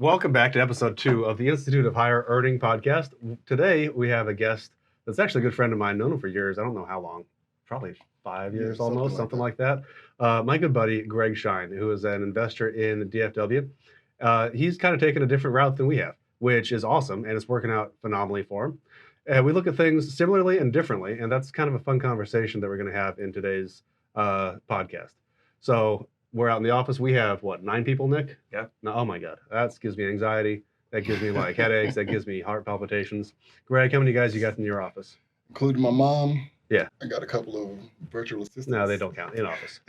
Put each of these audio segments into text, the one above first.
Welcome back to episode 2 of the Institute of Higher Earning podcast. Today we have a guest that's actually a good friend of mine, known him for years. I don't know how long, probably 5 years almost, something like that. My good buddy, Greg Shyne, who is an investor in DFW. He's kind of taken a different route than we have, which is awesome, and it's working out phenomenally for him. We look at things similarly and differently, and that's kind of a fun conversation that we're going to have in today's podcast. So we're out in the office. We have, 9 people, Nick? Yeah. No, oh my God. That gives me anxiety. That gives me like headaches. That gives me heart palpitations. Greg, how many guys you got in your office? Including my mom. Yeah. I got a couple of virtual assistants. No, they don't count in office.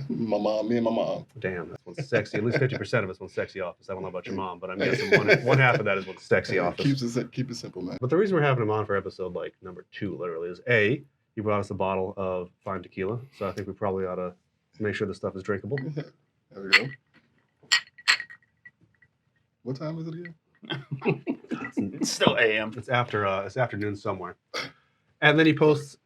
Me and my mom. Damn, that's one sexy. At least 50% of it's one sexy office. I don't know about your mom, but I'm guessing one half of that is one sexy office. Keep it simple, man. But the reason we're having him on for episode number 2, literally, is A, he brought us a bottle of fine tequila. So I think we probably ought to make sure this stuff is drinkable. There we go. What time is it again? It's still AM. It's afternoon somewhere. And then he posts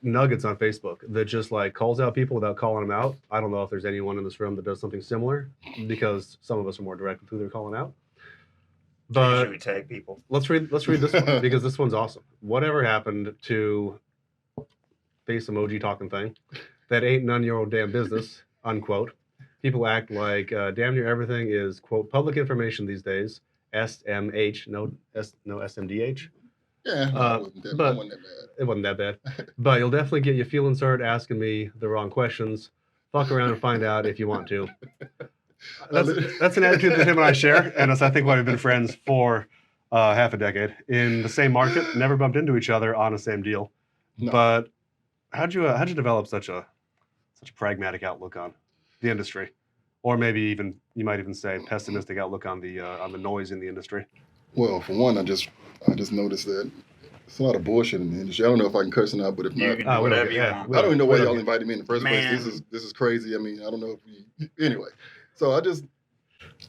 nuggets on Facebook that just calls out people without calling them out. I don't know if there's anyone in this room that does something similar, because some of us are more direct with who they're calling out. But should we tag people? Let's read this one, because this one's awesome. Whatever happened to face emoji talking thing? That ain't none of your own damn business, unquote. People act like damn near everything is, quote, public information these days. SMH, no SMDH. Yeah, it wasn't that bad. It wasn't that bad. But you'll definitely get you feeling start asking me the wrong questions. Fuck around and find out if you want to. That's an attitude that him and I share, and that's, I think, why we've been friends for half a decade in the same market. Never bumped into each other on the same deal. No. But how'd you develop such a pragmatic outlook on the industry, or maybe even you might even say pessimistic outlook on the noise in the industry? Well, for one, I just noticed that it's a lot of bullshit in the industry. I don't know if I can curse it out, but if not, whatever you want. I don't even know why y'all invited me in the first place. This is crazy. I mean, I don't know if anyway. So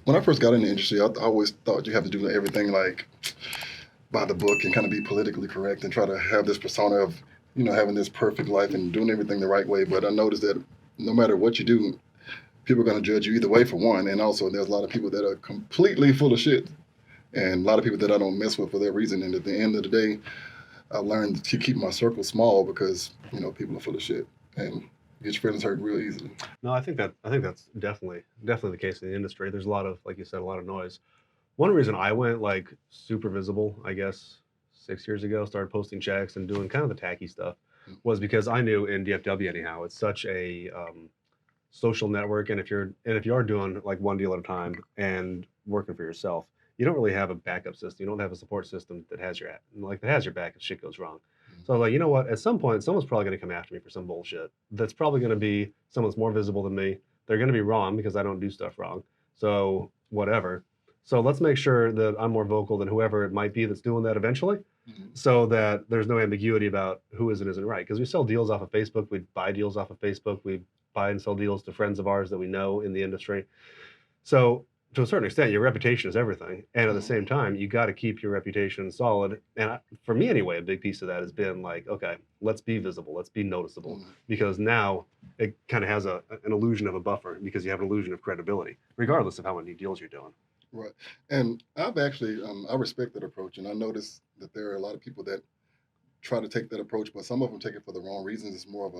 when I first got in the industry, I always thought you have to do everything like by the book and kind of be politically correct and try to have this persona of, having this perfect life and doing everything the right way. But I noticed that no matter what you do, people are going to judge you either way, for one. And also there's a lot of people that are completely full of shit, and a lot of people that I don't mess with for that reason. And at the end of the day, I learned to keep my circle small because, people are full of shit and get your feelings hurt real easily. No, I think that's definitely the case in the industry. There's a lot of, like you said, a lot of noise. One reason I went super visible, I guess, 6 years ago, started posting checks and doing kind of the tacky stuff, was because I knew in DFW anyhow, it's such a social network, and if you are doing one deal at a time and working for yourself, you don't really have a backup system. You don't have a support system that has your back if shit goes wrong. So I was like, you know what? At some point, someone's probably going to come after me for some bullshit. That's probably going to be someone that's more visible than me. They're going to be wrong because I don't do stuff wrong. So whatever. So let's make sure that I'm more vocal than whoever it might be that's doing that eventually, so that there's no ambiguity about who is and isn't right. Because we sell deals off of Facebook. We buy deals off of Facebook. We buy and sell deals to friends of ours that we know in the industry. So to a certain extent, your reputation is everything. And at the same time, you got to keep your reputation solid. And for me anyway, a big piece of that has been okay, let's be visible. Let's be noticeable. Because now it kind of has an illusion of a buffer, because you have an illusion of credibility, regardless of how many deals you're doing. Right. And I've actually, I respect that approach. And I noticed that there are a lot of people that try to take that approach, but some of them take it for the wrong reasons. It's more of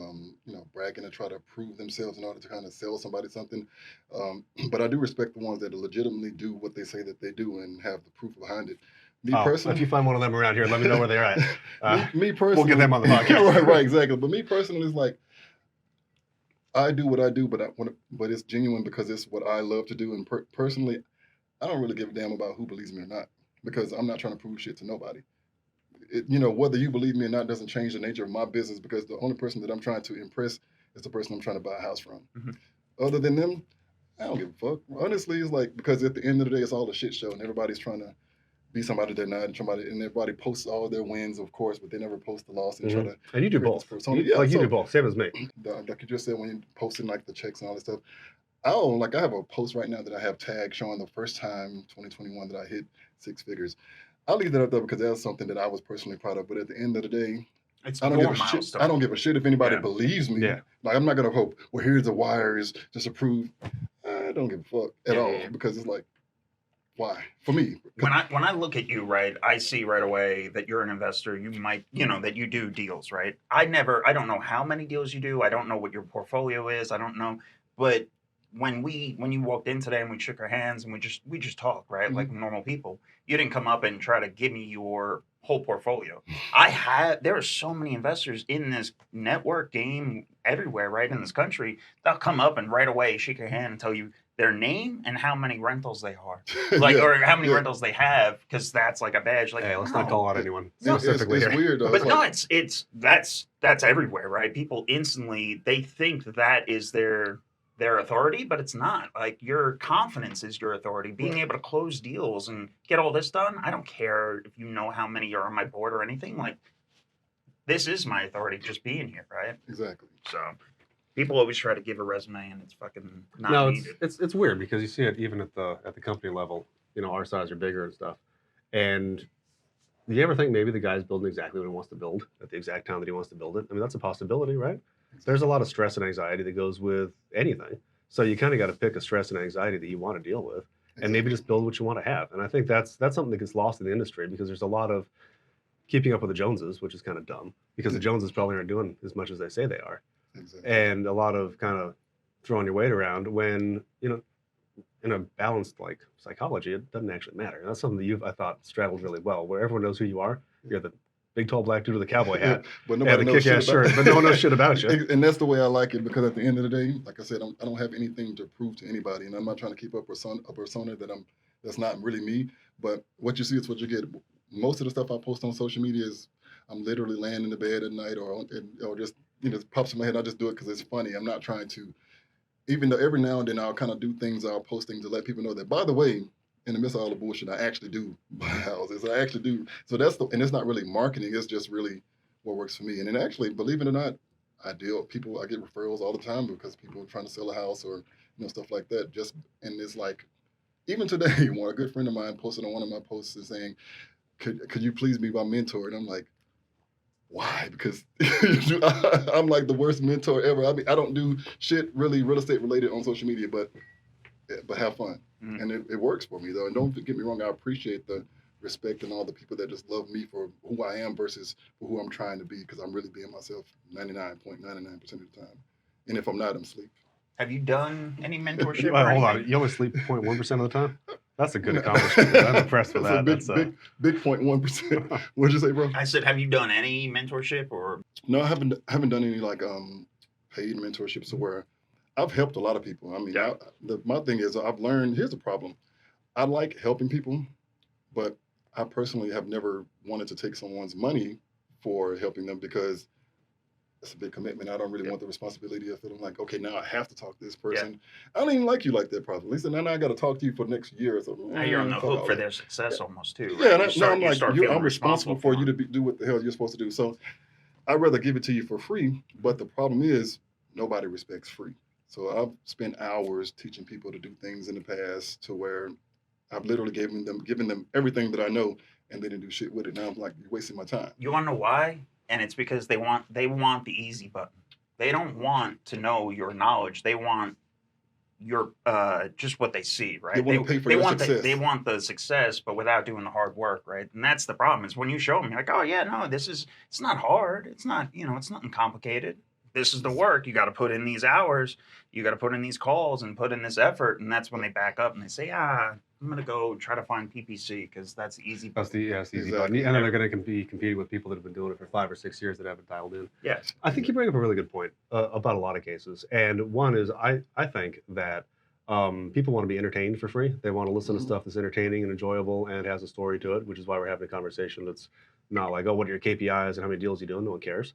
bragging to try to prove themselves in order to kind of sell somebody something. But I do respect the ones that legitimately do what they say that they do and have the proof behind it. Me personally, if you find one of them around here, let me know where they're at. Me personally, we'll get them on the podcast. right, exactly. But me personally, it's I do what I do, but it's genuine because it's what I love to do. And personally, I don't really give a damn about who believes me or not, because I'm not trying to prove shit to nobody. Whether you believe me or not doesn't change the nature of my business, because the only person that I'm trying to impress is the person I'm trying to buy a house from. Other than them, I don't give a fuck. Honestly, it's because at the end of the day, it's all a shit show, and everybody's trying to be somebody they're not, and everybody posts all their wins, of course, but they never post the loss and try to. And you do both. You do both, same as me. Like you just said, when you're posting the checks and all that stuff, I have a post right now that I have tagged showing the first time 2021 that I hit 6 figures. I'll leave that up there because that's something that I was personally proud of. But at the end of the day, I don't give a shit if anybody believes me. Yeah. I'm not gonna hope, well, here's the wires just to prove. I don't give a fuck at all, because it's Why? For me. When I look at you, right, I see right away that you're an investor. You might, that you do deals, right? I don't know how many deals you do. I don't know what your portfolio is. I don't know. But when you walked in today and we shook our hands and we just talked, right? Like normal people, you didn't come up and try to give me your whole portfolio. There are so many investors in this network game everywhere, right? In this country, they'll come up and right away shake your hand and tell you their name and how many rentals they are, like, Yeah, or how many yeah. rentals they have, because that's like a badge. Like, Hey, let's no. not call out anyone It's specifically here. weird though. But It's no, like, that's everywhere, right? People instantly they think that is their authority, but it's not. Like, your confidence is your authority. Being able to close deals and get all this done. I don't care if you know how many are on my board or anything. Like, this is my authority just being here, right? exactly. So people always try to give a resume and it's fucking not No, needed. it's weird because you see it even at the company level. Our size are bigger and stuff. And do you ever think maybe the guy's building exactly what he wants to build at the exact time that he wants to build it? I mean, that's a possibility, right? There's a lot of stress and anxiety that goes with anything. So you kind of got to pick a stress and anxiety that you want to deal with, and maybe just build what you want to have. And I think that's something that gets lost in the industry because there's a lot of keeping up with the Joneses, which is kind of dumb because the Joneses probably aren't doing as much as they say they are, Exactly. and a lot of kind of throwing your weight around when in a balanced like psychology, it doesn't actually matter. And that's something that I thought straddled really well, where everyone knows who you are. You're the big tall black dude with the cowboy hat But and nobody the knows kick-ass shit about shirt, but no one knows shit about you. And that's the way I like it because at the end of the day, like I said, I don't have anything to prove to anybody, and I'm not trying to keep up a persona that's not really me. But what you see is what you get. Most of the stuff I post on social media is I'm literally laying in the bed at night or just it pops in my head. I just do it because it's funny. I'm not trying to. Even though every now and then I'll kind of do things, I'll post things to let people know that, by the way, in the midst of all the bullshit, I actually do buy houses. I actually do. So and it's not really marketing. It's just really what works for me. And then actually, believe it or not, I get referrals all the time because people are trying to sell a house or, stuff like that. And it's like, even today, a good friend of mine posted on one of my posts is saying, could you please be my mentor? And I'm like, why? Because I'm like the worst mentor ever. I mean, I don't do shit really real estate related on social media, but have fun. And it works for me though. And don't get me wrong, I appreciate the respect and all the people that just love me for who I am versus for who I'm trying to be, because I'm really being myself 99.99% of the time. And if I'm not, I'm asleep. Have you done any mentorship? Hold on, you only sleep 0.1% of the time? That's a good accomplishment. I'm impressed with that. That's a big 0.1%. What'd you say, bro? I said, have you done any mentorship or? No, I haven't done any like paid mentorships where I've helped a lot of people. I mean, my thing is I've learned, here's the problem. I like helping people, but I personally have never wanted to take someone's money for helping them because it's a big commitment. I don't really want the responsibility of feeling like, okay, now I have to talk to this person. Yeah. I don't even like you like that, probably. Lisa, now I got to talk to you for the next year or something. Now you're on the hook for their success almost too. Right? Yeah, I'm responsible for you to do what the hell you're supposed to do. So I'd rather give it to you for free, but the problem is nobody respects free. So I've spent hours teaching people to do things in the past to where I've literally given them everything that I know, and they didn't do shit with it. Now I'm like, you're wasting my time. You want to know why? And it's because they want the easy button. They don't want to know your knowledge. They want your just what they see, right? They want to pay for your success. They want the success, but without doing the hard work, right? And that's the problem. Is when you show them, you're like, oh yeah, no, it's not hard. It's not, it's nothing complicated. This is the work. You got to put in these hours. You got to put in these calls and put in this effort. And that's when they back up and they say, I'm going to go try to find PPC because that's the easy button. That's the easy button. And then they're going to be competing with people that have been doing it for 5 or 6 years that haven't dialed in. Yes. I think you bring up a really good point about a lot of cases. And one is I think that people want to be entertained for free. They want to listen to stuff that's entertaining and enjoyable and has a story to it, which is why we're having a conversation that's not like, oh, what are your KPIs and how many deals you doing? No one cares.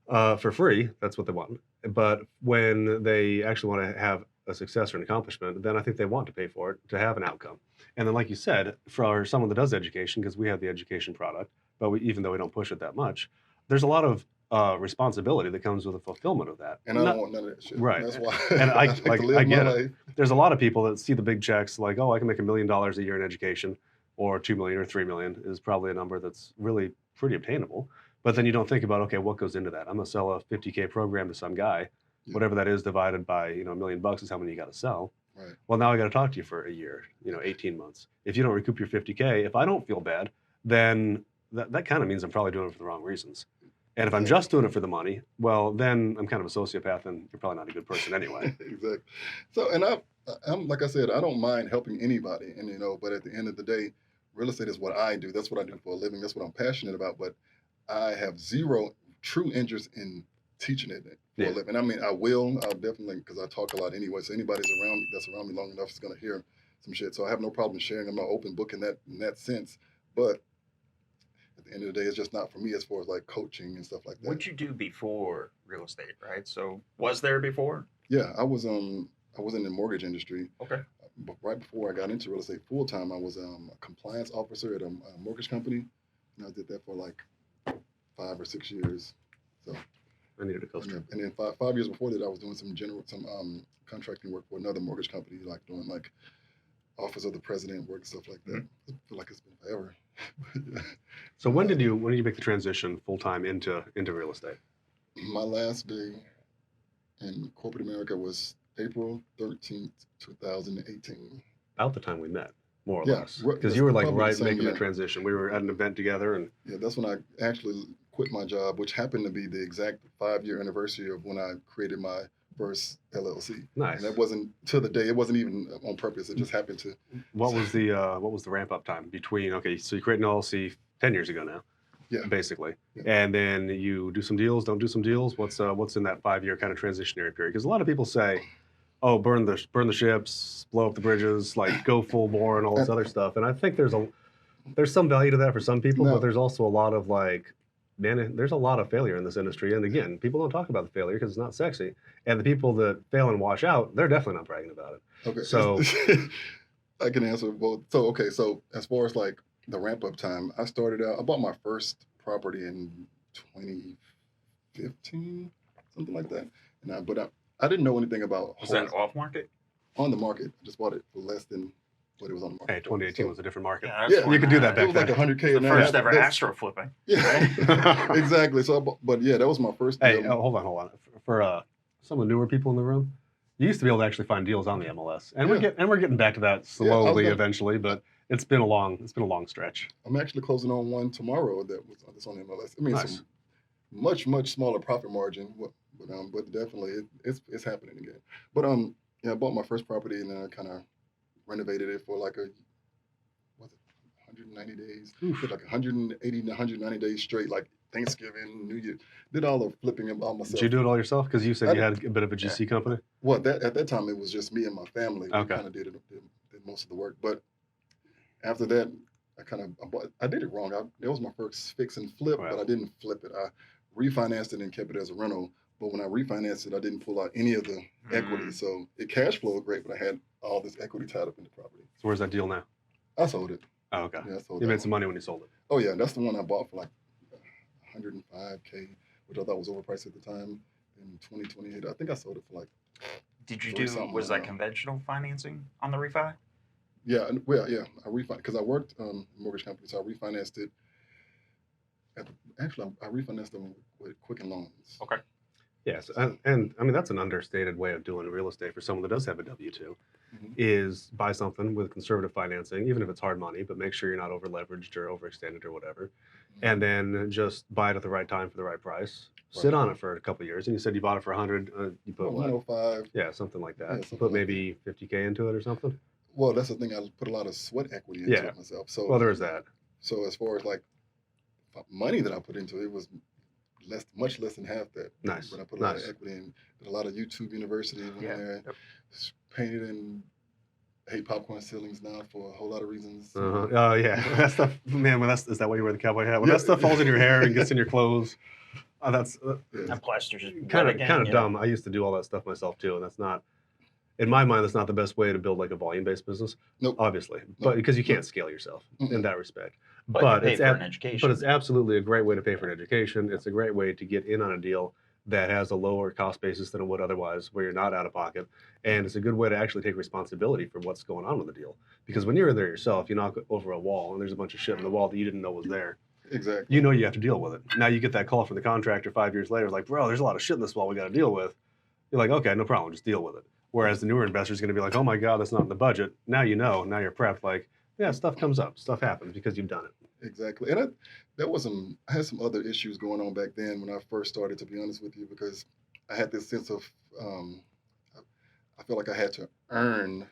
For free, that's what they want. But when they actually want to have a success or an accomplishment, then I think they want to pay for it to have an outcome. And then, like you said, for someone that does education, because we have the education product, but even though we don't push it that much, there's a lot of responsibility that comes with the fulfillment of that. And I don't want none of that shit. Right. That's why. And I get it. Life. There's a lot of people that see the big checks like, oh, I can make $1 million a year in education, or 2 million or 3 million is probably a number that's really pretty obtainable. But then you don't think about, okay, what goes into that? I'm gonna sell a $50K program to some guy, whatever that is divided by $1 million is how many you got to sell. Right. Well, now I got to talk to you for a year, 18 months. If you don't recoup your 50K, if I don't feel bad, then that kind of means I'm probably doing it for the wrong reasons. And if I'm just doing it for the money, well, then I'm kind of a sociopath, and you're probably not a good person anyway. Exactly. So, and I'm like I said, I don't mind helping anybody, and but at the end of the day, real estate is what I do. That's what I do for a living. That's what I'm passionate about. But I have zero true interest in teaching it for a living. I mean, I'll definitely, because I talk a lot anyway. So anybody's that's around me long enough is going to hear some shit. So I have no problem sharing. I'm not open book in that sense. But at the end of the day, it's just not for me as far as like coaching and stuff like that. What'd you do before real estate, right? So was there before? Yeah, I was in the mortgage industry. Okay. But right before I got into real estate full time, I was a compliance officer at a mortgage company, and I did that for like 5 or 6 years. So I needed a coach. And then 5 years before that, I was doing some contracting work for another mortgage company, like doing like office of the president work, stuff like that. I feel like it's been forever. Yeah. So when did you make the transition full time into real estate? My last day in corporate America was April 13th, 2018. About the time we met, more or Yeah, less. Because you were like right making year. the transition. We were at an event together, and Yeah, that's when I actually quit my job, which happened to be the exact 5-year anniversary of when I created my first LLC. nice. And that wasn't to the day. It wasn't even on purpose. It just happened to. What was the ramp up time between? Okay, so you created an LLC 10 years ago now. Yeah. Basically. Yeah. And then you do some deals, don't do some deals. What's in that 5-year kind of transitionary period? Because a lot of people say, oh, burn the ships, blow up the bridges, like go full bore and all this other stuff. And I think there's some value to that for some people, but there's also a lot of there's a lot of failure in this industry. And again, people don't talk about the failure because it's not sexy. And the people that fail and wash out, they're definitely not bragging about it. Okay. So I can answer both. So, okay. So as far as like the ramp up time, I bought my first property in 2015, something like that. But I didn't know anything about. Was that off market? On the market. I just bought it for less than what it was on the market. hey, 2018 was a different market. Yeah, you could do that back it was then. like $100K. The first ever Astro flipping. Yeah, exactly. So, but yeah, that was my first. Hey, hold on. For some of the newer people in the room, you used to be able to actually find deals on the MLS, and we're getting back to that slowly eventually, but it's been a long stretch. I'm actually closing on one tomorrow that's on the MLS. I mean, nice. Some much smaller profit margin, but definitely it's happening again. But I bought my first property and then I kind of renovated it for like 190 days, did like 180 to 190 days straight, like Thanksgiving, New Year. Did all the flipping all myself. Did you do it all yourself? Because you said you had a bit of a GC company. Well, at that time it was just me and my family. Okay. We kind of did most of the work, but after that, I did it wrong. That was my first fix and flip, but I didn't flip it. I refinanced it and kept it as a rental. But when I refinanced it, I didn't pull out any of the equity. So it cash flowed great, but I had all this equity tied up in the property. So where's that deal now? I sold it. Oh, okay. Yeah, I sold You that made some money when you sold it. Oh, yeah. That's the one I bought for like 105K, which I thought was overpriced at the time. In 2028, I think I sold it for like. Did you was that conventional financing on the refi? Yeah, well, yeah. I refinanced because I worked in a mortgage company, so I refinanced it. I refinanced them with Quicken Loans. Okay. Yes, and I mean that's an understated way of doing real estate for someone that does have a W-2, is buy something with conservative financing, even if it's hard money, but make sure you're not over leveraged or overextended or whatever, and then just buy it at the right time for the right price. Sit on it for a couple of years, and you said you bought it for 100. You put 105. Yeah, something like that. Yeah, you put maybe 50K into it or something. Well, that's the thing. I put a lot of sweat equity into it myself. So well, there is that. So as far as like money that I put into it was much less than half that. Nice. But I put a lot of equity in. Did a lot of YouTube University. Went there, painted and hate popcorn ceilings now for a whole lot of reasons. Oh yeah, that stuff, man. Is that why you wear the cowboy hat? When that stuff falls in your hair and gets in your clothes, that's and plaster's just kind of dumb. I used to do all that stuff myself too, and that's not. In my mind, that's not the best way to build like a volume-based business. Nope. Obviously, but because you can't scale yourself in that respect. But it's for an education. But it's absolutely a great way to pay for an education. It's a great way to get in on a deal that has a lower cost basis than it would otherwise, where you're not out of pocket. And it's a good way to actually take responsibility for what's going on with the deal. Because when you're in there yourself, you knock over a wall and there's a bunch of shit in the wall that you didn't know was there. Exactly. You know you have to deal with it. Now you get that call from the contractor 5 years later, it's like, bro, there's a lot of shit in this wall we got to deal with. You're like, okay, no problem, just deal with it. Whereas the newer investor is going to be like, oh my God, that's not in the budget. Now you know, now you're prepped. Like, yeah, stuff comes up, stuff happens because you've done it. Exactly. And I had some other issues going on back then when I first started, to be honest with you, because I had this sense of, um, I felt like I had to earn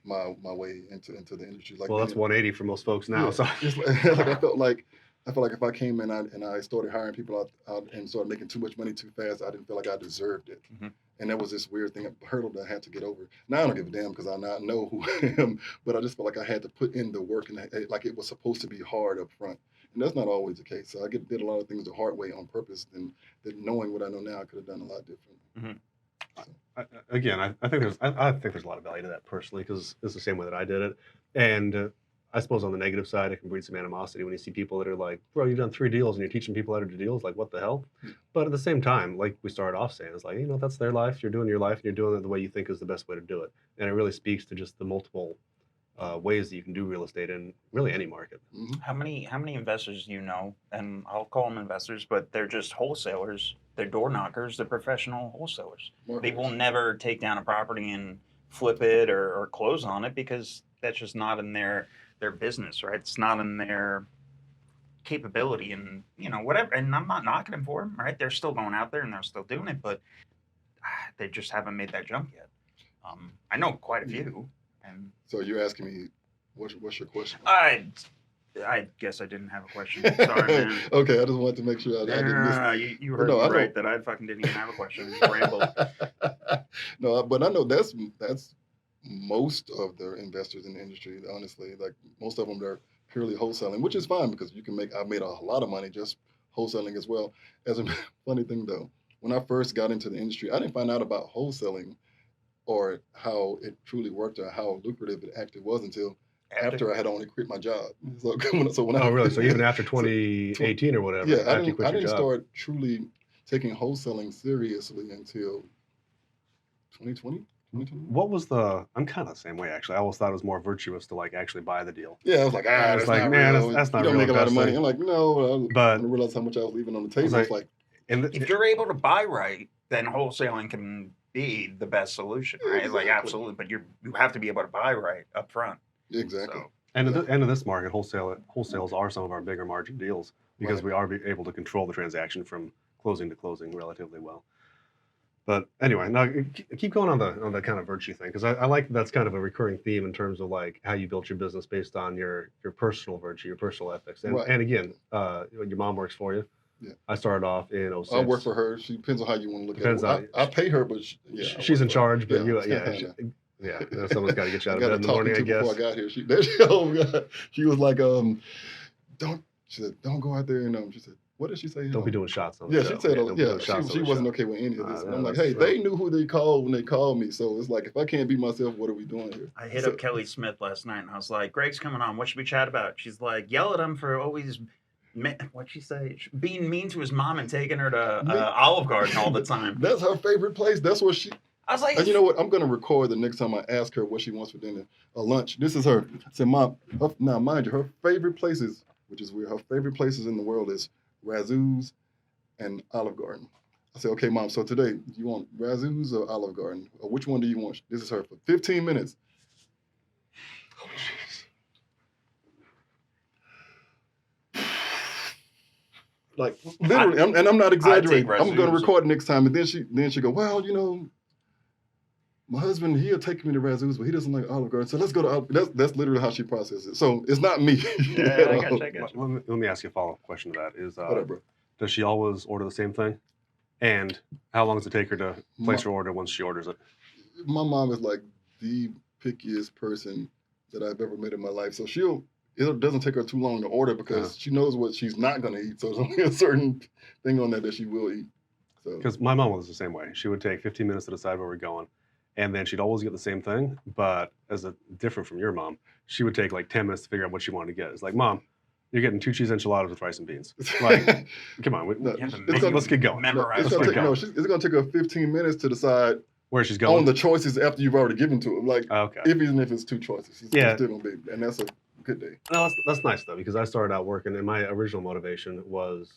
my way into the industry. Like Well, that's 180 for most folks now. yeah, So it's like I felt like if I came in and I started hiring people out and started making too much money too fast, I didn't feel like I deserved it. Mhm. And that was this weird thing, a hurdle that I had to get over. Now I don't give a damn because I now know who I am, but I just felt like I had to put in the work and like it was supposed to be hard up front. And that's not always the case. So I did a lot of things the hard way on purpose, and that knowing what I know now, I could have done a lot different. Mhm. I think there's a lot of value to that personally because it's the same way that I did it. And I suppose on the negative side, it can breed some animosity when you see people that are like, bro, you've done 3 deals and you're teaching people how to do deals. Like, what the hell? But at the same time, like we started off saying, it's like, that's their life. You're doing your life and you're doing it the way you think is the best way to do it. And it really speaks to just the multiple ways that you can do real estate in really any market. Mhm. How many investors do you know? And I'll call them investors, but they're just wholesalers. They're door knockers. They're professional wholesalers. They will never take down a property and flip it or close on it because that's just not in their business, right? It's not in their capability and whatever. And I'm not knocking them for them, right? They're still going out there and they're still doing it, but they just haven't made that jump yet. I know quite a few. And So you're asking me, what's your question? I guess I didn't have a question. Sorry, man. Okay, I just wanted to make sure I didn't miss. You heard No, me I right know. that I fucking didn't even have a question. Just rambled. No, but I know that's most of the investors in the industry. Honestly, like most of them, they're purely wholesaling, which is fine because I've made a lot of money just wholesaling as well. As a funny thing though, when I first got into the industry, I didn't find out about wholesaling or how it truly worked or how lucrative it actually was until after I had only quit my job. So when Oh, really? So even after so 2018 or whatever, yeah, after you quit I your didn't job. start truly taking wholesaling seriously until 2020, 2020. What was I'm kind of the same way, actually. I always thought it was more virtuous to like actually buy the deal. Yeah, I was like, I was that's like, not man, real. that's not You don't real make a lot of money. investing. I'm like, no. But When I realized how much I was leaving on the I was table, like, it's like, and If you're able to buy right, then wholesaling can be the best solution, right? Like Exactly. absolutely, but you have to be able to buy right up front. exactly. So and at the end of this market, wholesales are some of our bigger margin deals because Right. we are able to control the transaction from closing to closing relatively well. But anyway, now keep going on the kind of virtue thing because I like that's kind of a recurring theme in terms of like how you built your business based on your personal virtue, your personal ethics, and Right. and again, your mom works for you. Yeah. I started off in 06. I work for her. She depends on how you want to look Depends at it. I pay her, but she's in charge. But someone's got to get you I out of got bed to in the talk morning, I to before guess. I got here. Oh God, she was like, don't. She said, don't go out there and she said, what did she say? Don't be doing shots on the Yeah, show. she said, Don't be doing she shots on the wasn't show. okay with any of this. And I'm like, that's- hey, they knew who they called when they called me. So it's like, if I can't be myself, what are we doing here? I hit So- up Kelly Smith last night and I was like, Greg's coming on. What should we chat about? She's like, yell at him for always, what'd she say? Being mean to his mom and taking her to Olive Garden all the time. That's her favorite place. That's what she. I was like, And you know what? I'm gonna record the next time I ask her what she wants for dinner or lunch. This is her. I said, Mom. Now, mind you, her favorite places, which is weird. Her favorite places in the world is Razoo's and Olive Garden. I said, okay, Mom. So today, do you want Razoo's or Olive Garden, or which one do you want? This is her for 15 minutes. Oh, jeez. Like literally, and I'm not exaggerating. I'm gonna Razoo's. record it next time, and then she go, well, my husband, he'll take me to Razoo's, but he doesn't like Olive Garden. So let's go to Olive. That's literally how she processes it. So it's not me. Yeah, at I all. got you. Let me ask you a follow-up question to that. Is What up, bro? does she always order the same thing? And how long does it take her to place her order once she orders it? My mom is like the pickiest person that I've ever met in my life. So it doesn't take her too long to order because she knows what she's not going to eat. So there's only a certain thing on that she will eat. So Because my mom was the same way. She would take 15 minutes to decide where we're going. And then she'd always get the same thing. But different from your mom, she would take like 10 minutes to figure out what she wanted to get. It's like, Mom, you're getting 2 cheese enchiladas with rice and beans. Like, come on. No, Let's get going. Memorize. it's going to take her 15 minutes to decide Where she's going. on the choices after you've already given to her. Like, Okay. even if it's 2 choices, it's still going to be, and that's a good day. Well, that's nice though, because I started out working, and my original motivation was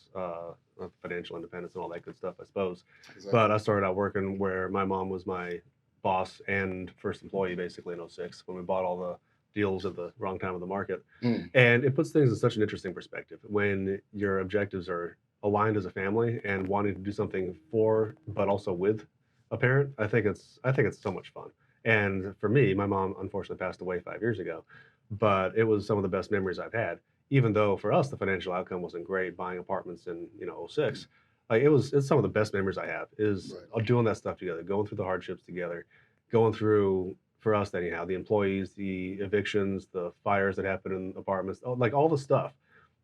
financial independence and all that good stuff, I suppose. Exactly. But I started out working where my mom was my boss and first employee basically in '06 when we bought all the deals at the wrong time of the market. Mm. And it puts things in such an interesting perspective when your objectives are aligned as a family and wanting to do something for, but also with a parent. I think it's so much fun. And for me, my mom unfortunately passed away 5 years ago, but it was some of the best memories I've had. Even though for us the financial outcome wasn't great, buying apartments in '06, like it's some of the best memories I have is Right. doing that stuff together, going through the hardships together, going through for us anyhow the employees, the evictions, the fires that happen in apartments, like all the stuff.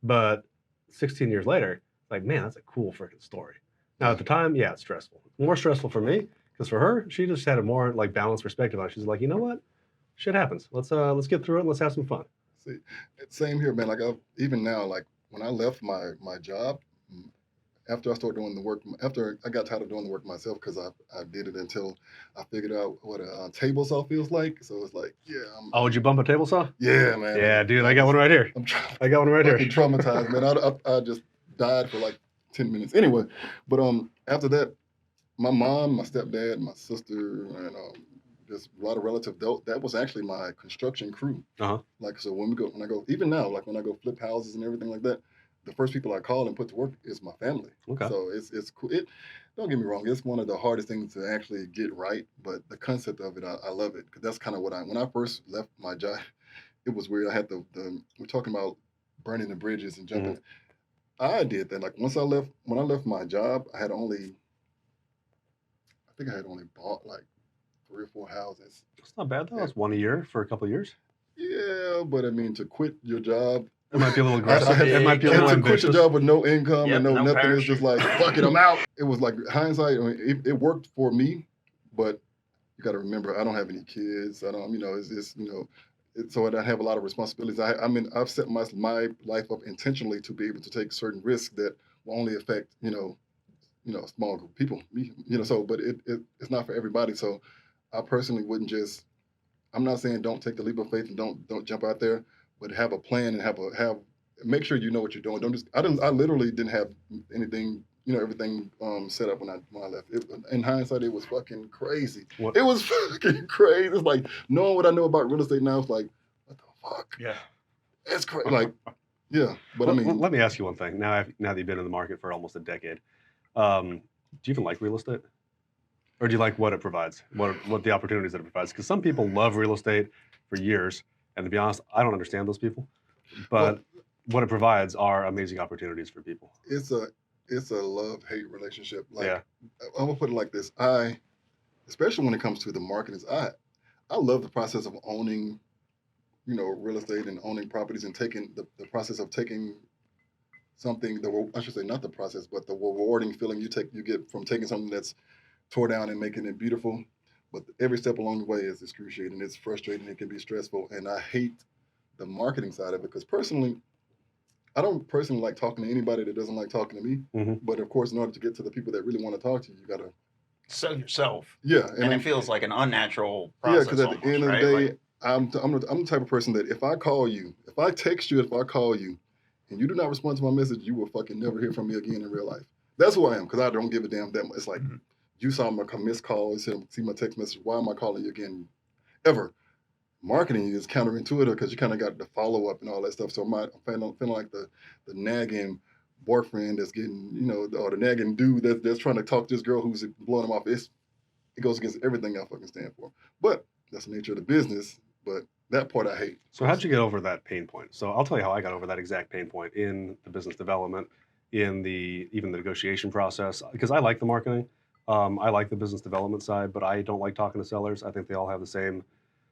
But 16 years later, like man, that's a cool freaking story. Now Yeah. at the time, yeah, it's stressful. More stressful for me because for her, she just had a more like balanced perspective on it. She's like, you know what, shit happens. Let's get through it. And let's have some fun. See, same here, man. Like even now, like when I left my job, mm, after I started doing the work, after I got tired of doing the work myself, because I did it until I figured out what a table saw feels like. So it's like, yeah, Oh, would you bump a table saw? yeah, man. Yeah, dude, I got one right here. I'm I got one right here. fucking traumatized, man. I just died for like 10 minutes. Anyway, but after that, my mom, my stepdad, my sister, and just a lot of relatives. That was actually my construction crew. Uh-huh. Like so, when I go, even now, like when I go flip houses and everything like that, the first people I call and put to work is my family. Okay. So it's cool. It don't get me wrong, it's one of the hardest things to actually get right, but the concept of it, I love it because that's kind of what when I first left my job, it was weird. I had we're talking about burning the bridges and jumping. I did that. Like when I left my job, I think I had only bought like 3 or 4 houses. It's not bad though. That's one a year for a couple of years. Yeah, but I mean, to quit your job, It might be a little I aggressive. had, It might be a and little to quit your ambitious. job with no income Yep, and no no nothing, it's just like, fuck it, I'm out. It was like hindsight. I mean, it worked for me, but you got to remember, I don't have any kids. I don't, so I have a lot of responsibilities. I mean, I've set my life up intentionally to be able to take certain risks that will only affect, a small group of people. Me, so, but it's not for everybody. So I personally wouldn't just. I'm not saying don't take the leap of faith and don't jump out there, but have a plan and make sure you know what you're doing. Don't just. I literally didn't have anything. Everything set up when I left. In hindsight, it was fucking crazy. What? It was fucking crazy. It's like knowing what I know about real estate now. It's like, what the fuck? Yeah. It's crazy. Like, yeah. But Well, I mean, let me ask you one thing. Now that you've been in the market for almost a decade, do you even like real estate? Or do you like what it provides? What the opportunities that it provides? Because some people love real estate for years, and to be honest, I don't understand those people. But what it provides are amazing opportunities for people. it's a love-hate relationship. Like, Yeah. I'm gonna put it like this. Especially when it comes to the market, I love the process of owning, real estate and owning properties and taking the process of taking something, I should say not the process, but the rewarding feeling you get from taking something that's tore down and making it beautiful. But every step along the way is excruciating. It's frustrating. It can be stressful. And I hate the marketing side of it because personally, I don't personally like talking to anybody that doesn't like talking to me. Mhm. But of course, in order to get to the people that really want to talk to you, you got to. Sell yourself. Yeah. And it feels like an unnatural Yeah, process. because at the end of the right? day, Like, I'm the type of person that if I call you, if I text you, if I call you, and you do not respond to my message, you will fucking never hear from me again in real life. That's who I am because I don't give a damn that much. It's like you saw my missed call, see my text message. Why am I calling you again? Ever. Marketing is counterintuitive because you kind of got the follow up and all that stuff. So I'm feeling like the nagging boyfriend that's getting, or the nagging dude that's trying to talk to this girl who's blowing him off. It goes against everything I fucking stand for. But that's the nature of the business. But that part I hate. So how'd you get over that pain point? So I'll tell you how I got over that exact pain point in the business development, in even the negotiation process, because I like the marketing. I like the business development side, but I don't like talking to sellers. I think they all have the same.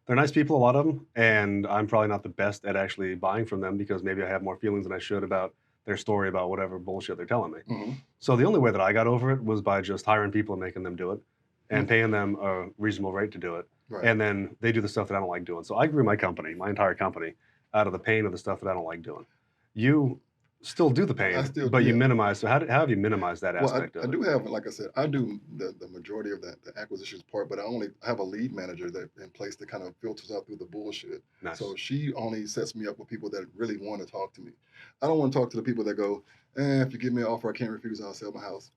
They're nice people, a lot of them, and I'm probably not the best at actually buying from them because maybe I have more feelings than I should about their story about whatever bullshit they're telling me. Mm-hmm. So the only way that I got over it was by just hiring people and making them do it and paying them a reasonable rate to do it. Right. And then they do the stuff that I don't like doing. So I grew my entire company, out of the pain of the stuff that I don't like doing. You still do the pain, but you minimize. So how have you minimized that aspect of it? I do have, like I said, I do the majority of the acquisitions part, but I only have a lead manager that in place that kind of filters out through the bullshit. Nice. So she only sets me up with people that really want to talk to me. I don't want to talk to the people that go, if you give me an offer I can't refuse, I'll sell my house.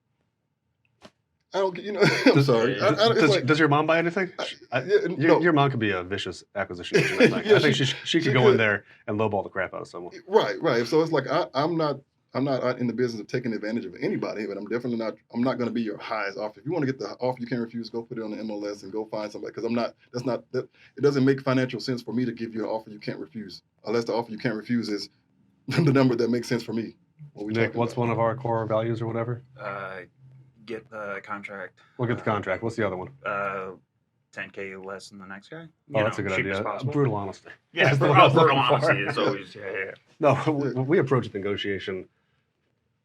I don't get, I'm sorry. Yeah. It's like, Does your mom buy anything? no. Your mom could be a vicious acquisition agent, I think. Yeah, I think she could go in there and lowball the crap out of someone. Right. So it's like I'm not out in the business of taking advantage of anybody, but I'm not going to be your highest offer. If you want to get the offer you can't refuse, go put it on the MLS and go find somebody. Because it doesn't make financial sense for me to give you an offer you can't refuse, unless the offer you can't refuse is the number that makes sense for me. Nick, what's one of our core values or whatever? Get the contract. We'll get the contract. What's the other one? 10K less than the next guy. That's a good cheap as idea. possible. Brutal honesty. Yeah, That's the one I was brutal looking for. honesty is always yeah. No, we approach negotiation,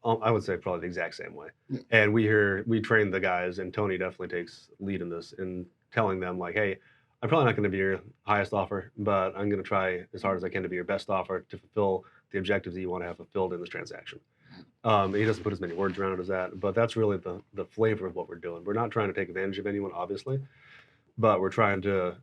I would say probably the exact same way. Yeah. And we train the guys, and Tony definitely takes lead in this, in telling them like, hey, I'm probably not going to be your highest offer, but I'm going to try as hard as I can to be your best offer to fulfill the objectives that you want to have fulfilled in this transaction. He doesn't put as many words around it as that, but that's really the flavor of what we're doing. We're not trying to take advantage of anyone, obviously, but we're trying to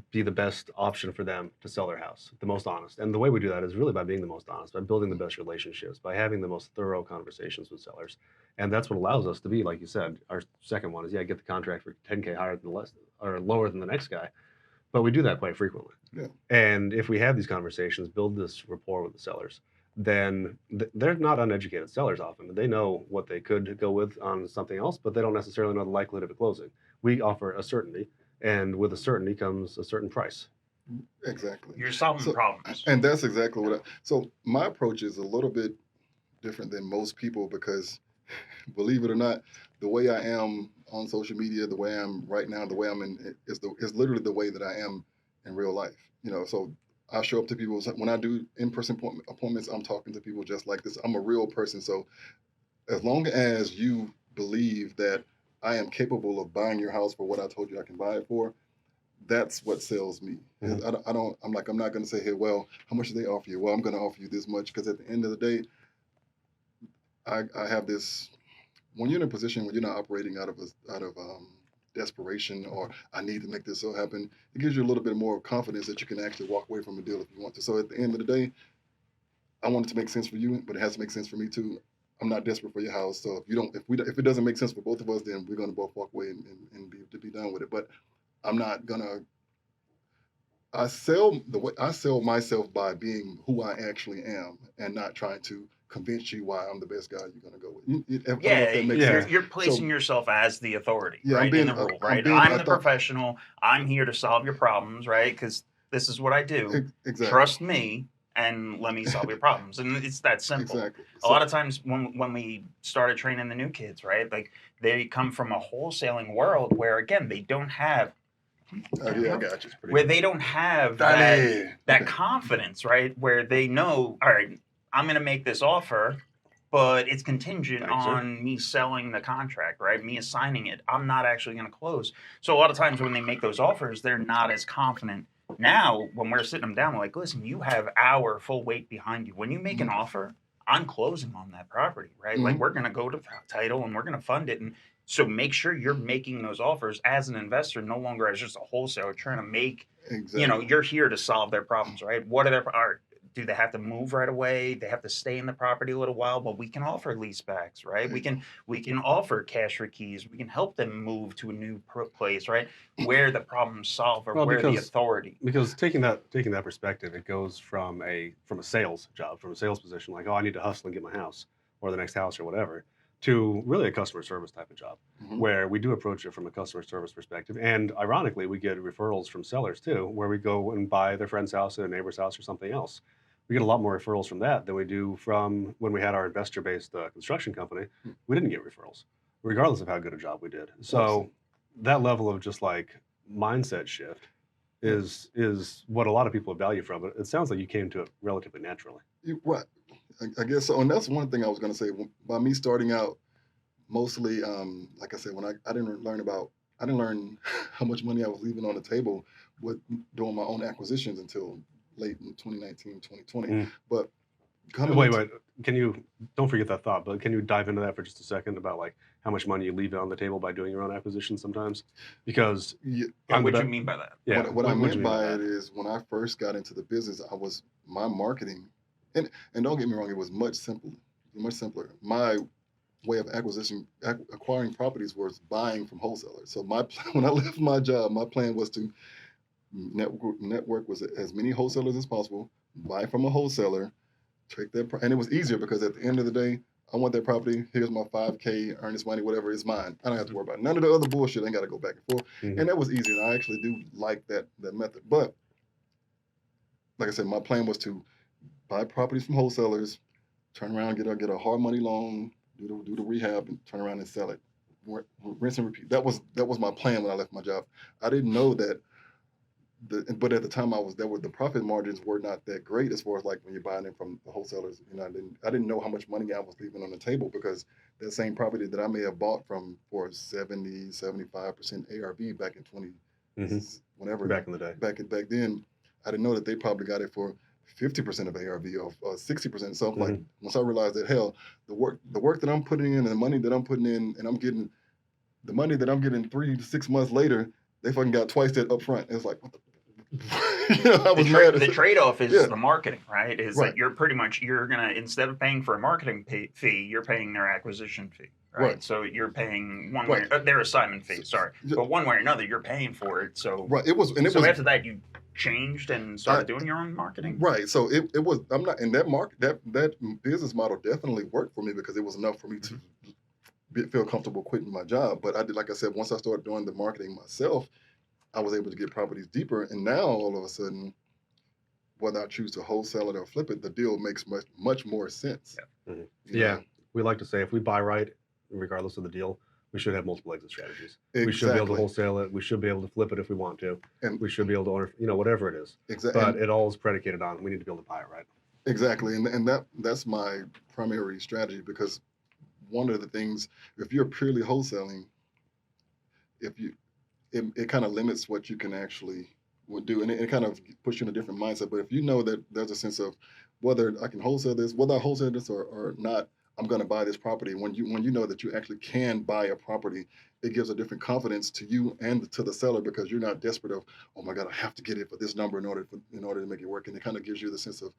be the best option for them to sell their house, the most honest. And the way we do that is really by being the most honest, by building the best relationships, by having the most thorough conversations with sellers. And that's what allows us to be, like you said, our second one is, get the contract for 10K higher than less or lower than the next guy. But we do that quite frequently. Yeah. And if we have these conversations, build this rapport with the sellers, then they're not uneducated sellers often. They know what they could go with on something else, but they don't necessarily know the likelihood of it closing. We offer a certainty, and with a certainty comes a certain price. Exactly. You're solving problems. And that's exactly so my approach is a little bit different than most people because, believe it or not, the way I am on social media, the way I am right now, the way I'm in is literally the way that I am in real life. So I show up to people when I do in-person appointments. I'm talking to people just like this. I'm a real person. So as long as you believe that I am capable of buying your house for what I told you I can buy it for, that's what sells me. Mm-hmm. I'm not going to say, hey, well, how much do they offer you? Well, I'm going to offer you this much, because at the end of the day, I have this. When you're in a position where you're not operating out of desperation or I need to make this so happen, it gives you a little bit more confidence that you can actually walk away from a deal if you want to. So at the end of the day, I want it to make sense for you, but it has to make sense for me too. I'm not desperate for your house, so if it doesn't make sense for both of us, then we're going to both walk away and be done with it. But I'm not gonna. I sell myself by being who I actually am and not trying to convince you why I'm the best guy you're gonna go with. You're placing yourself as the authority, right? In the role, right? I'm the professional. I'm here to solve your problems, right? Because this is what I do. Exactly. Trust me, and let me solve your problems. And it's that simple. Exactly. A lot of times when we started training the new kids, right? Like they come from a wholesaling world where, again, they don't have I got you. Where they don't have that confidence, right? Where they know, all right, I'm going to make this offer, but it's contingent on me selling the contract, right? Me assigning it. I'm not actually going to close. So a lot of times when they make those offers, they're not as confident. Now, when we're sitting them down, we're like, listen, you have our full weight behind you. When you make an offer, I'm closing on that property, right? Like we're going to go to title and we're going to fund it. And so make sure you're making those offers as an investor, no longer as just a wholesaler trying to make, you're here to solve their problems, right? What do they have to move right away? They have to stay in the property a little while, but we can offer leasebacks, right? We can offer cash for keys. We can help them move to a new place, right? Where the problem's solved or where the authority. Because taking that perspective, it goes from a sales job, from a sales position, like, oh, I need to hustle and get my house or the next house or whatever, to really a customer service type of job, where we do approach it from a customer service perspective. And ironically, we get referrals from sellers too, where we go and buy their friend's house or their neighbor's house or something else. We get a lot more referrals from that than we do from when we had our investor-based construction company. We didn't get referrals, regardless of how good a job we did. So that level of just like mindset shift is what a lot of people value from it. It sounds like you came to it relatively naturally. Right. I guess so. And that's one thing I was going to say. By me starting out, mostly, like I said, when I didn't learn how much money I was leaving on the table with doing my own acquisitions until late in 2019, 2020. But wait, don't forget that thought, but can you dive into that for just a second about like how much money you leave on the table by doing your own acquisitions sometimes? Because what do you mean by that? Yeah, what I meant by it is when I first got into the business, my marketing, and don't get me wrong, it was much simpler. My way of acquiring properties was buying from wholesalers. So when I left my job, my plan was to network with as many wholesalers as possible, buy from a wholesaler, take their, and it was easier because at the end of the day, I want that property. Here's my 5K earnest money, whatever is mine. I don't have to worry about none of the other bullshit. I ain't got to go back and forth. And that was easy. And I actually do like that method. But like I said, my plan was to buy properties from wholesalers, turn around, get a hard money loan, do the rehab, and turn around and sell it. Rinse and repeat. That was my plan when I left my job. I didn't know that. But at the time the profit margins were not that great as far as like when you're buying it from the wholesalers. You know, I didn't know how much money I was leaving on the table because that same property that I may have bought from for 70-75% ARV back in 20 whenever back in the day, back then, I didn't know that they probably got it for 50% of ARV or 60%. So like once I realized that the work that I'm putting in and the money that I'm putting in and I'm getting the money that I'm getting 3 to 6 months later, they fucking got twice that up front. It's like, what the I was mad. The trade-off is the marketing, right? Right. That you're gonna, instead of paying for a marketing fee, you're paying their acquisition fee, right? So you're paying one way, their assignment fee. Sorry, but one way or another, you're paying for it. So after that, you changed and started doing your own marketing. Right. So it was. I'm not in that that business model definitely worked for me because it was enough for me to feel comfortable quitting my job. But I did, like I said, once I started doing the marketing myself, I was able to get properties deeper. And now all of a sudden, whether I choose to wholesale it or flip it, the deal makes much more sense. Yeah. We like to say if we buy right, regardless of the deal, we should have multiple exit strategies. Exactly. We should be able to wholesale it. We should be able to flip it if we want to. And we should be able to order, whatever it is. Exactly. But it all is predicated on we need to be able to buy it right. Exactly. And that's my primary strategy because one of the things, if you're purely wholesaling, it kind of limits what you can actually do, and it kind of puts you in a different mindset. But if you know that there's a sense of whether I can wholesale this, whether I wholesale this or not, I'm going to buy this property. When you know that you actually can buy a property, it gives a different confidence to you and to the seller because you're not desperate of, oh my God, I have to get it for this number in order to make it work. And it kind of gives you the sense of,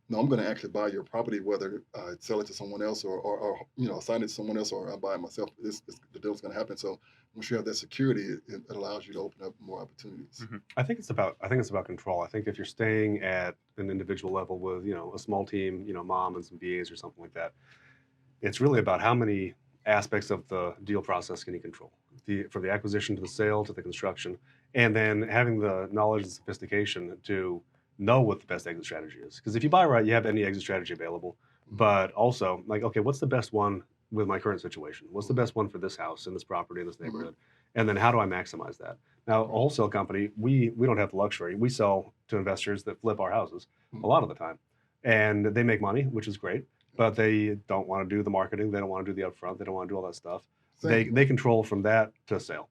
no, I'm going to actually buy your property, whether I sell it to someone else or assign it to someone else or I buy it myself. The deal's going to happen. So once you have that security, it allows you to open up more opportunities. I think it's about control. I think if you're staying at an individual level with a small team, mom and some VAs or something like that, it's really about how many aspects of the deal process can you control, from the acquisition to the sale to the construction, and then having the knowledge and sophistication to know what the best exit strategy is. Because if you buy right, you have any exit strategy available. But also, like, okay, what's the best one with my current situation? What's the best one for this house and this property in this neighborhood? And then how do I maximize that? Now, a wholesale company, we don't have the luxury. We sell to investors that flip our houses a lot of the time. And they make money, which is great. But they don't want to do the marketing. They don't want to do the upfront. They don't want to do all that stuff. They control from that to sale.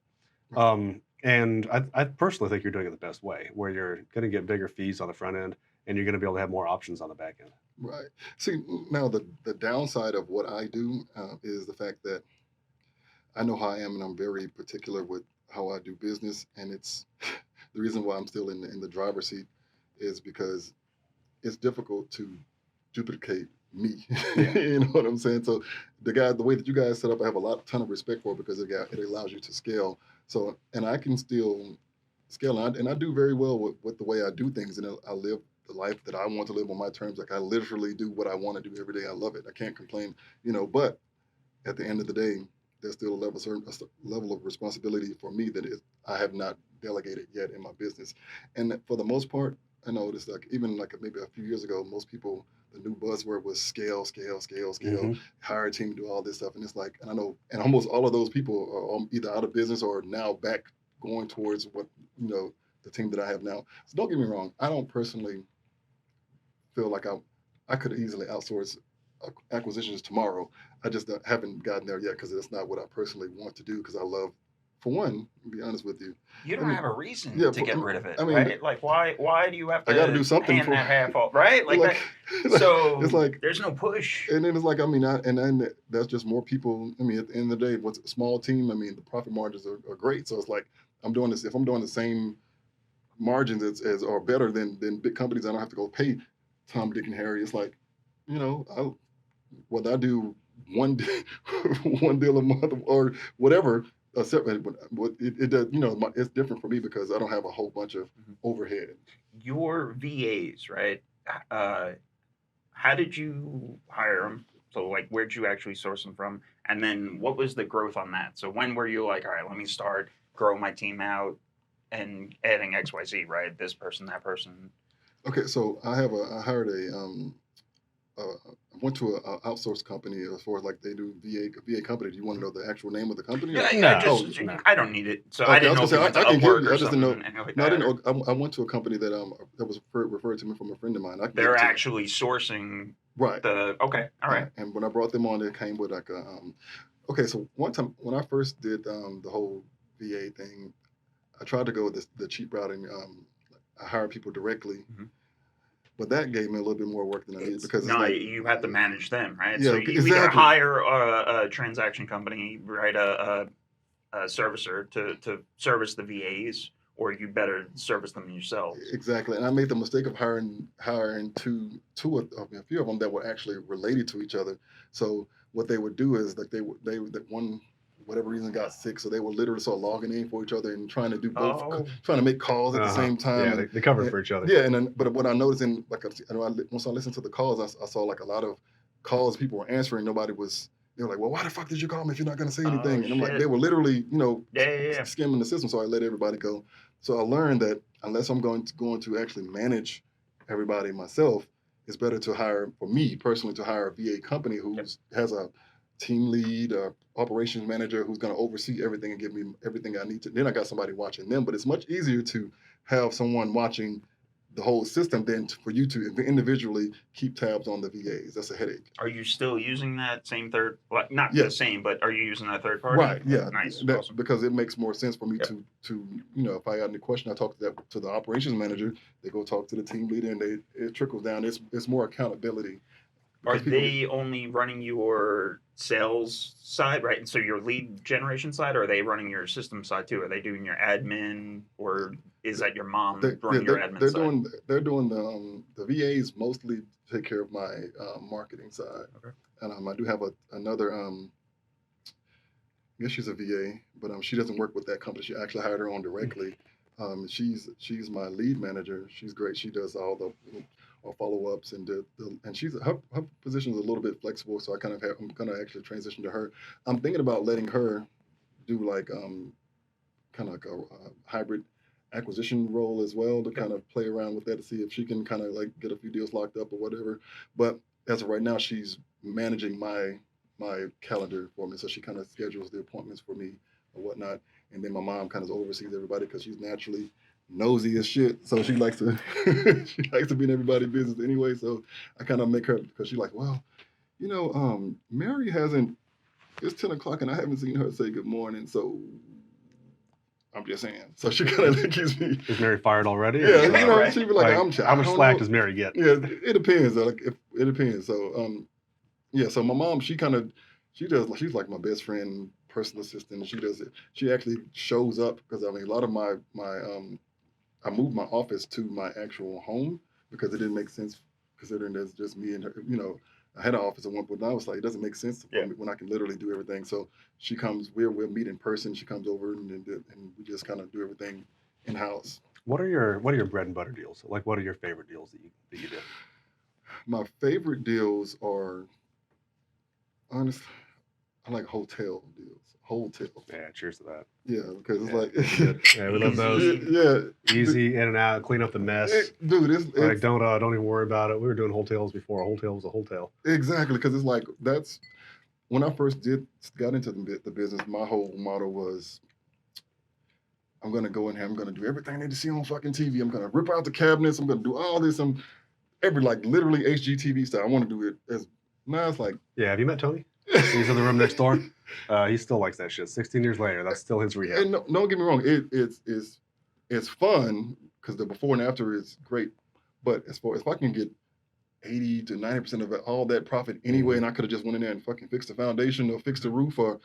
And I personally think you're doing it the best way, where you're going to get bigger fees on the front end, and you're going to be able to have more options on the back end. Right. See, now the downside of what I do is the fact that I know how I am, and I'm very particular with how I do business. And it's the reason why I'm still in the driver's seat is because it's difficult to duplicate me. You know what I'm saying? So the way that you guys set up, I have a ton of respect for it because it allows you to scale. So, and I can still scale, and I do very well with the way I do things, and I live the life that I want to live on my terms. Like I literally do what I want to do every day. I love it. I can't complain, but at the end of the day, there's still a level of responsibility for me that I have not delegated yet in my business. And for the most part, I noticed even maybe a few years ago, most people, the new buzzword was scale, hire a team to do all this stuff. And it's like, and I know, and almost all of those people are either out of business or now back going towards what, the team that I have now. So don't get me wrong. I don't personally feel like I could easily outsource acquisitions tomorrow. I just haven't gotten there yet because that's not what I personally want to do because I love, for one, to be honest with you. You don't have a reason to get rid of it, right? Like, why do you have to I gotta do something hand that half off, right? Like that. So it's like there's no push. And then it's like, and that's just more people. At the end of the day, what's a small team? The profit margins are great. So it's like, if I'm doing the same margins as or better than big companies, I don't have to go pay Tom, Dick, and Harry. It's like, whether I do one one deal a month or whatever. It does, it's different for me because I don't have a whole bunch of overhead. Your VAs, right? Uh, how did you hire them? So, like, where'd you actually source them from? And then what was the growth on that? So, when were you like, all right, let me start growing my team out and adding XYZ, right? This person, that person. Okay, so I hired I went to an outsourced company as far as like they do VA company. Do you want to know the actual name of the company? Yeah, Or? No. I don't need it. So I Okay, I didn't know was if you gonna went say to I can give Upwork you. or I just didn't something. know. Like No, I that, didn't know. I went to a company that was referred to me from a friend of mine. I can give they're it to you. actually sourcing Right. the. Okay, all right. And when I brought them on, it came with like a. Okay, so one time when I first did the whole VA thing, I tried to go with the cheap route and I hired people directly. Mhm. But that gave me a little bit more work than I needed because it's No, like, you have to manage them, right? yeah, So you either exactly. hire a transaction company, right, a servicer to service the VAs, or you better service them yourselves. Exactly, and I made the mistake of hiring a few of them that were actually related to each other. So what they would do is like they would that one whatever reason got sick, so they were literally sort of logging in for each other and trying to do both, Oh, trying to make calls at the same time. Yeah, And they covered and for each other. yeah, and then but what I noticed in like once I listened to the calls, I saw like a lot of calls people were answering. Nobody was. They were like, "Well, why the fuck did you call me if you're not going to say oh anything?" And I'm like, they shit. were literally, Yeah, yeah, yeah. skimming the system. So I let everybody go. So I learned that unless I'm going to actually manage everybody myself, it's better to hire, for me personally, to hire a VA company who Yep. has a team lead, a operations manager who's going to oversee everything and give me everything I need to. Then I got somebody watching them, but it's much easier to have someone watching the whole system than for you to individually keep tabs on the VAs. That's a headache. Are you still using that same third? Well, not the Yes. same, but are you using that third party? Right. Yeah. Nice. That, Awesome. because it makes more sense for me Yep. to if I got any question, I talk to the operations manager. They go talk to the team leader, and it trickles down. It's more accountability. Are Because people, they only running your sales side, right? And so your lead generation side, or are they running your system side too? Are they doing your admin, or is that your mom running your admin side? they're doing the VAs mostly take care of my marketing side, Okay. and I do have another I guess she's a VA, but she doesn't work with that company. She actually hired her on directly. She's my lead manager. She's great. She does all the follow ups and she's her position is a little bit flexible. So I'm gonna actually transition to her. I'm thinking about letting her do like kind of like a hybrid acquisition role as well to kind of play around with that to see if she can kind of like get a few deals locked up or whatever. But as of right now, she's managing my calendar for me, so she kind of schedules the appointments for me or whatnot. And then my mom kind of oversees everybody because she's naturally nosy as shit, so she likes to she likes to be in everybody's business anyway. So I kind of make her because she's like, well, Mary hasn't. It's 10 o'clock and I haven't seen her say good morning, so I'm just saying. So she kind of keeps me. Is Mary fired already? Yeah, Right. she'd be like, how much slack does Mary get? Yeah, it depends. Like, it depends. So, yeah. So my mom, she's like my best friend, personal assistant. She does it. She actually shows up because I mean, a lot of my I moved my office to my actual home because it didn't make sense considering there's just me and her. I had an office at one point, and I was like, it doesn't make sense for me when I can literally do everything. So she comes, we'll meet in person. She comes over and we just kind of do everything in house. What are your bread and butter deals? Like, what are your favorite deals that you do? My favorite deals are, honestly, I like hotel deals. Hotel. Yeah, cheers to that. Yeah, because it's Yeah, like, yeah, we love those. Yeah, Easy in and out, clean up the mess. Dude, Like, don't even worry about it. We were doing hotels before. A hotel was a hotel. exactly, because it's like that's when I first got into the business. My whole motto was, I'm gonna go in here. I'm gonna do everything I need to see on fucking TV. I'm gonna rip out the cabinets. I'm gonna do all this. Literally HGTV style. I want to do it as now. It's like, Yeah, have you met Tony? He's in the room next door. He still likes that shit. 16 years later, that's still his rehab. and no, don't get me wrong. It's fun because the before and after is great. But as far as if I can get 80 to 90% of all that profit anyway, and I could have just went in there and fucking fixed the foundation or fixed the roof or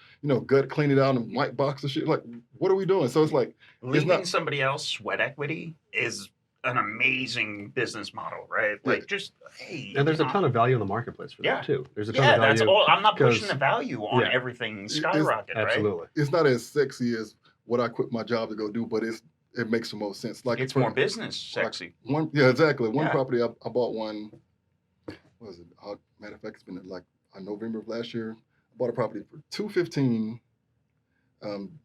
gut clean it out and white box the shit. Like, what are we doing? So it's like Leaving somebody else sweat equity is an amazing business model, right? Yeah. Like just hey, And there's you a know, ton of value in the marketplace for yeah. that too. There's a ton Yeah, of that's value all. I'm not pushing the because value on yeah, everything It's skyrocket, right? absolutely. it's not as sexy as what I quit my job to go do, but it makes the most sense. Like It's for more business sexy. yeah, exactly. One Yeah. property I bought one. What was it? Matter of fact, it's been like November of last year. I bought a property for $215,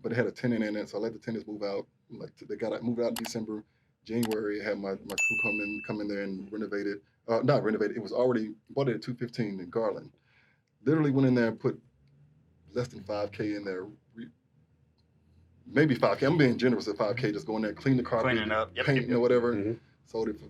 but it had a tenant in it, so I let the tenants move out. Like they got moved out in December, January. I had my crew come in there and renovate it. Not renovate it. It was already bought it at $215 in Garland. Literally went in there and put less than $5K in there. Maybe $5K. I'm being generous at $5K. Just go in there, clean the carpet, Cleaning up. Yep, paint, yep. whatever. Mhm. Sold it for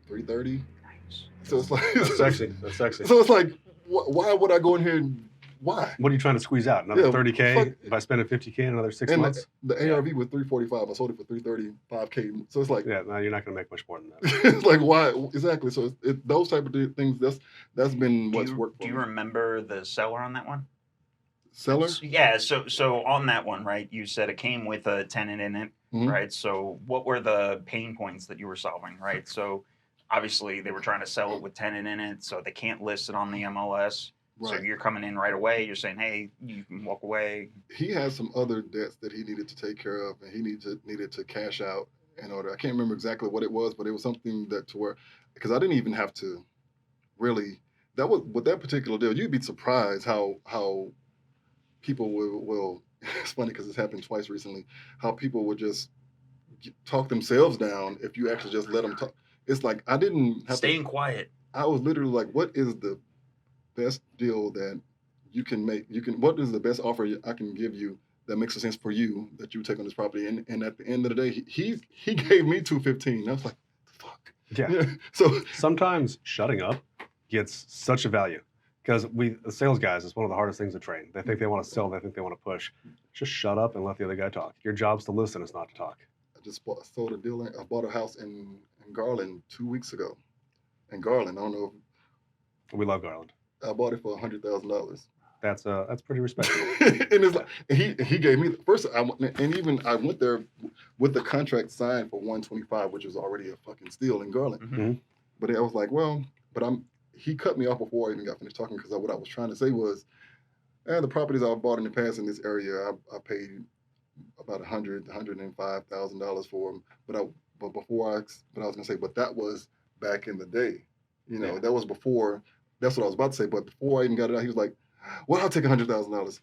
$330. Nice. So it's like That's sexy. That's sexy. So it's like, why would I go in here? And why? What are you trying to squeeze out? Another Yeah, 30K fuck- by spending 50K in another 6 And months? the ARV was $345. I sold it for $335K. So it's like, Yeah, no, you're not going to make much more than that. it's like why exactly? So those type of things. That's been what's worked for Do you me. remember the seller on that one? Seller. Yeah. So on that one, right? You said it came with a tenant in it, Mhm. right? So what were the pain points that you were solving, right? So obviously they were trying to sell it with tenant in it, so they can't list it on the MLS. So Right. you're coming in right away. You're saying, hey, you can walk away. He had some other debts that he needed to take care of, and he needed to cash out in order. I can't remember exactly what it was, but it was something that to where because I didn't even have to really. That was with that particular deal. You'd be surprised how people will. It's funny because it's happened twice recently. How people would just talk themselves down if you actually just let them talk. It's like I didn't have Staying quiet. I was literally like, what is the best deal that you can make? What is the best offer I can give you that makes sense for you that you take on this property? And at the end of the day, he gave me $215. I was like, fuck. Yeah. So Sometimes shutting up gets such a value because the sales guys, it's one of the hardest things to train. They think they want to sell, they think they want to push. Just shut up and let the other guy talk. Your job's to listen, it's not to talk. I just sold a deal. I bought a house in Garland 2 weeks ago. In Garland, I don't know. We love Garland. I bought it for $100,000. That's pretty respectable. And it's like he gave me first. I went there with the contract signed for $125, which was already a fucking steal in Garland. Mm-hmm. But I was like, well, he cut me off before I even got finished talking because what I was trying to say was, the properties I've bought in the past in this area, I paid about $105,000 for them. But I was gonna say, but that was back in the day. Yeah. That was before. That's what I was about to say. But before I even got it out, he was like, well, I'll take $100,000.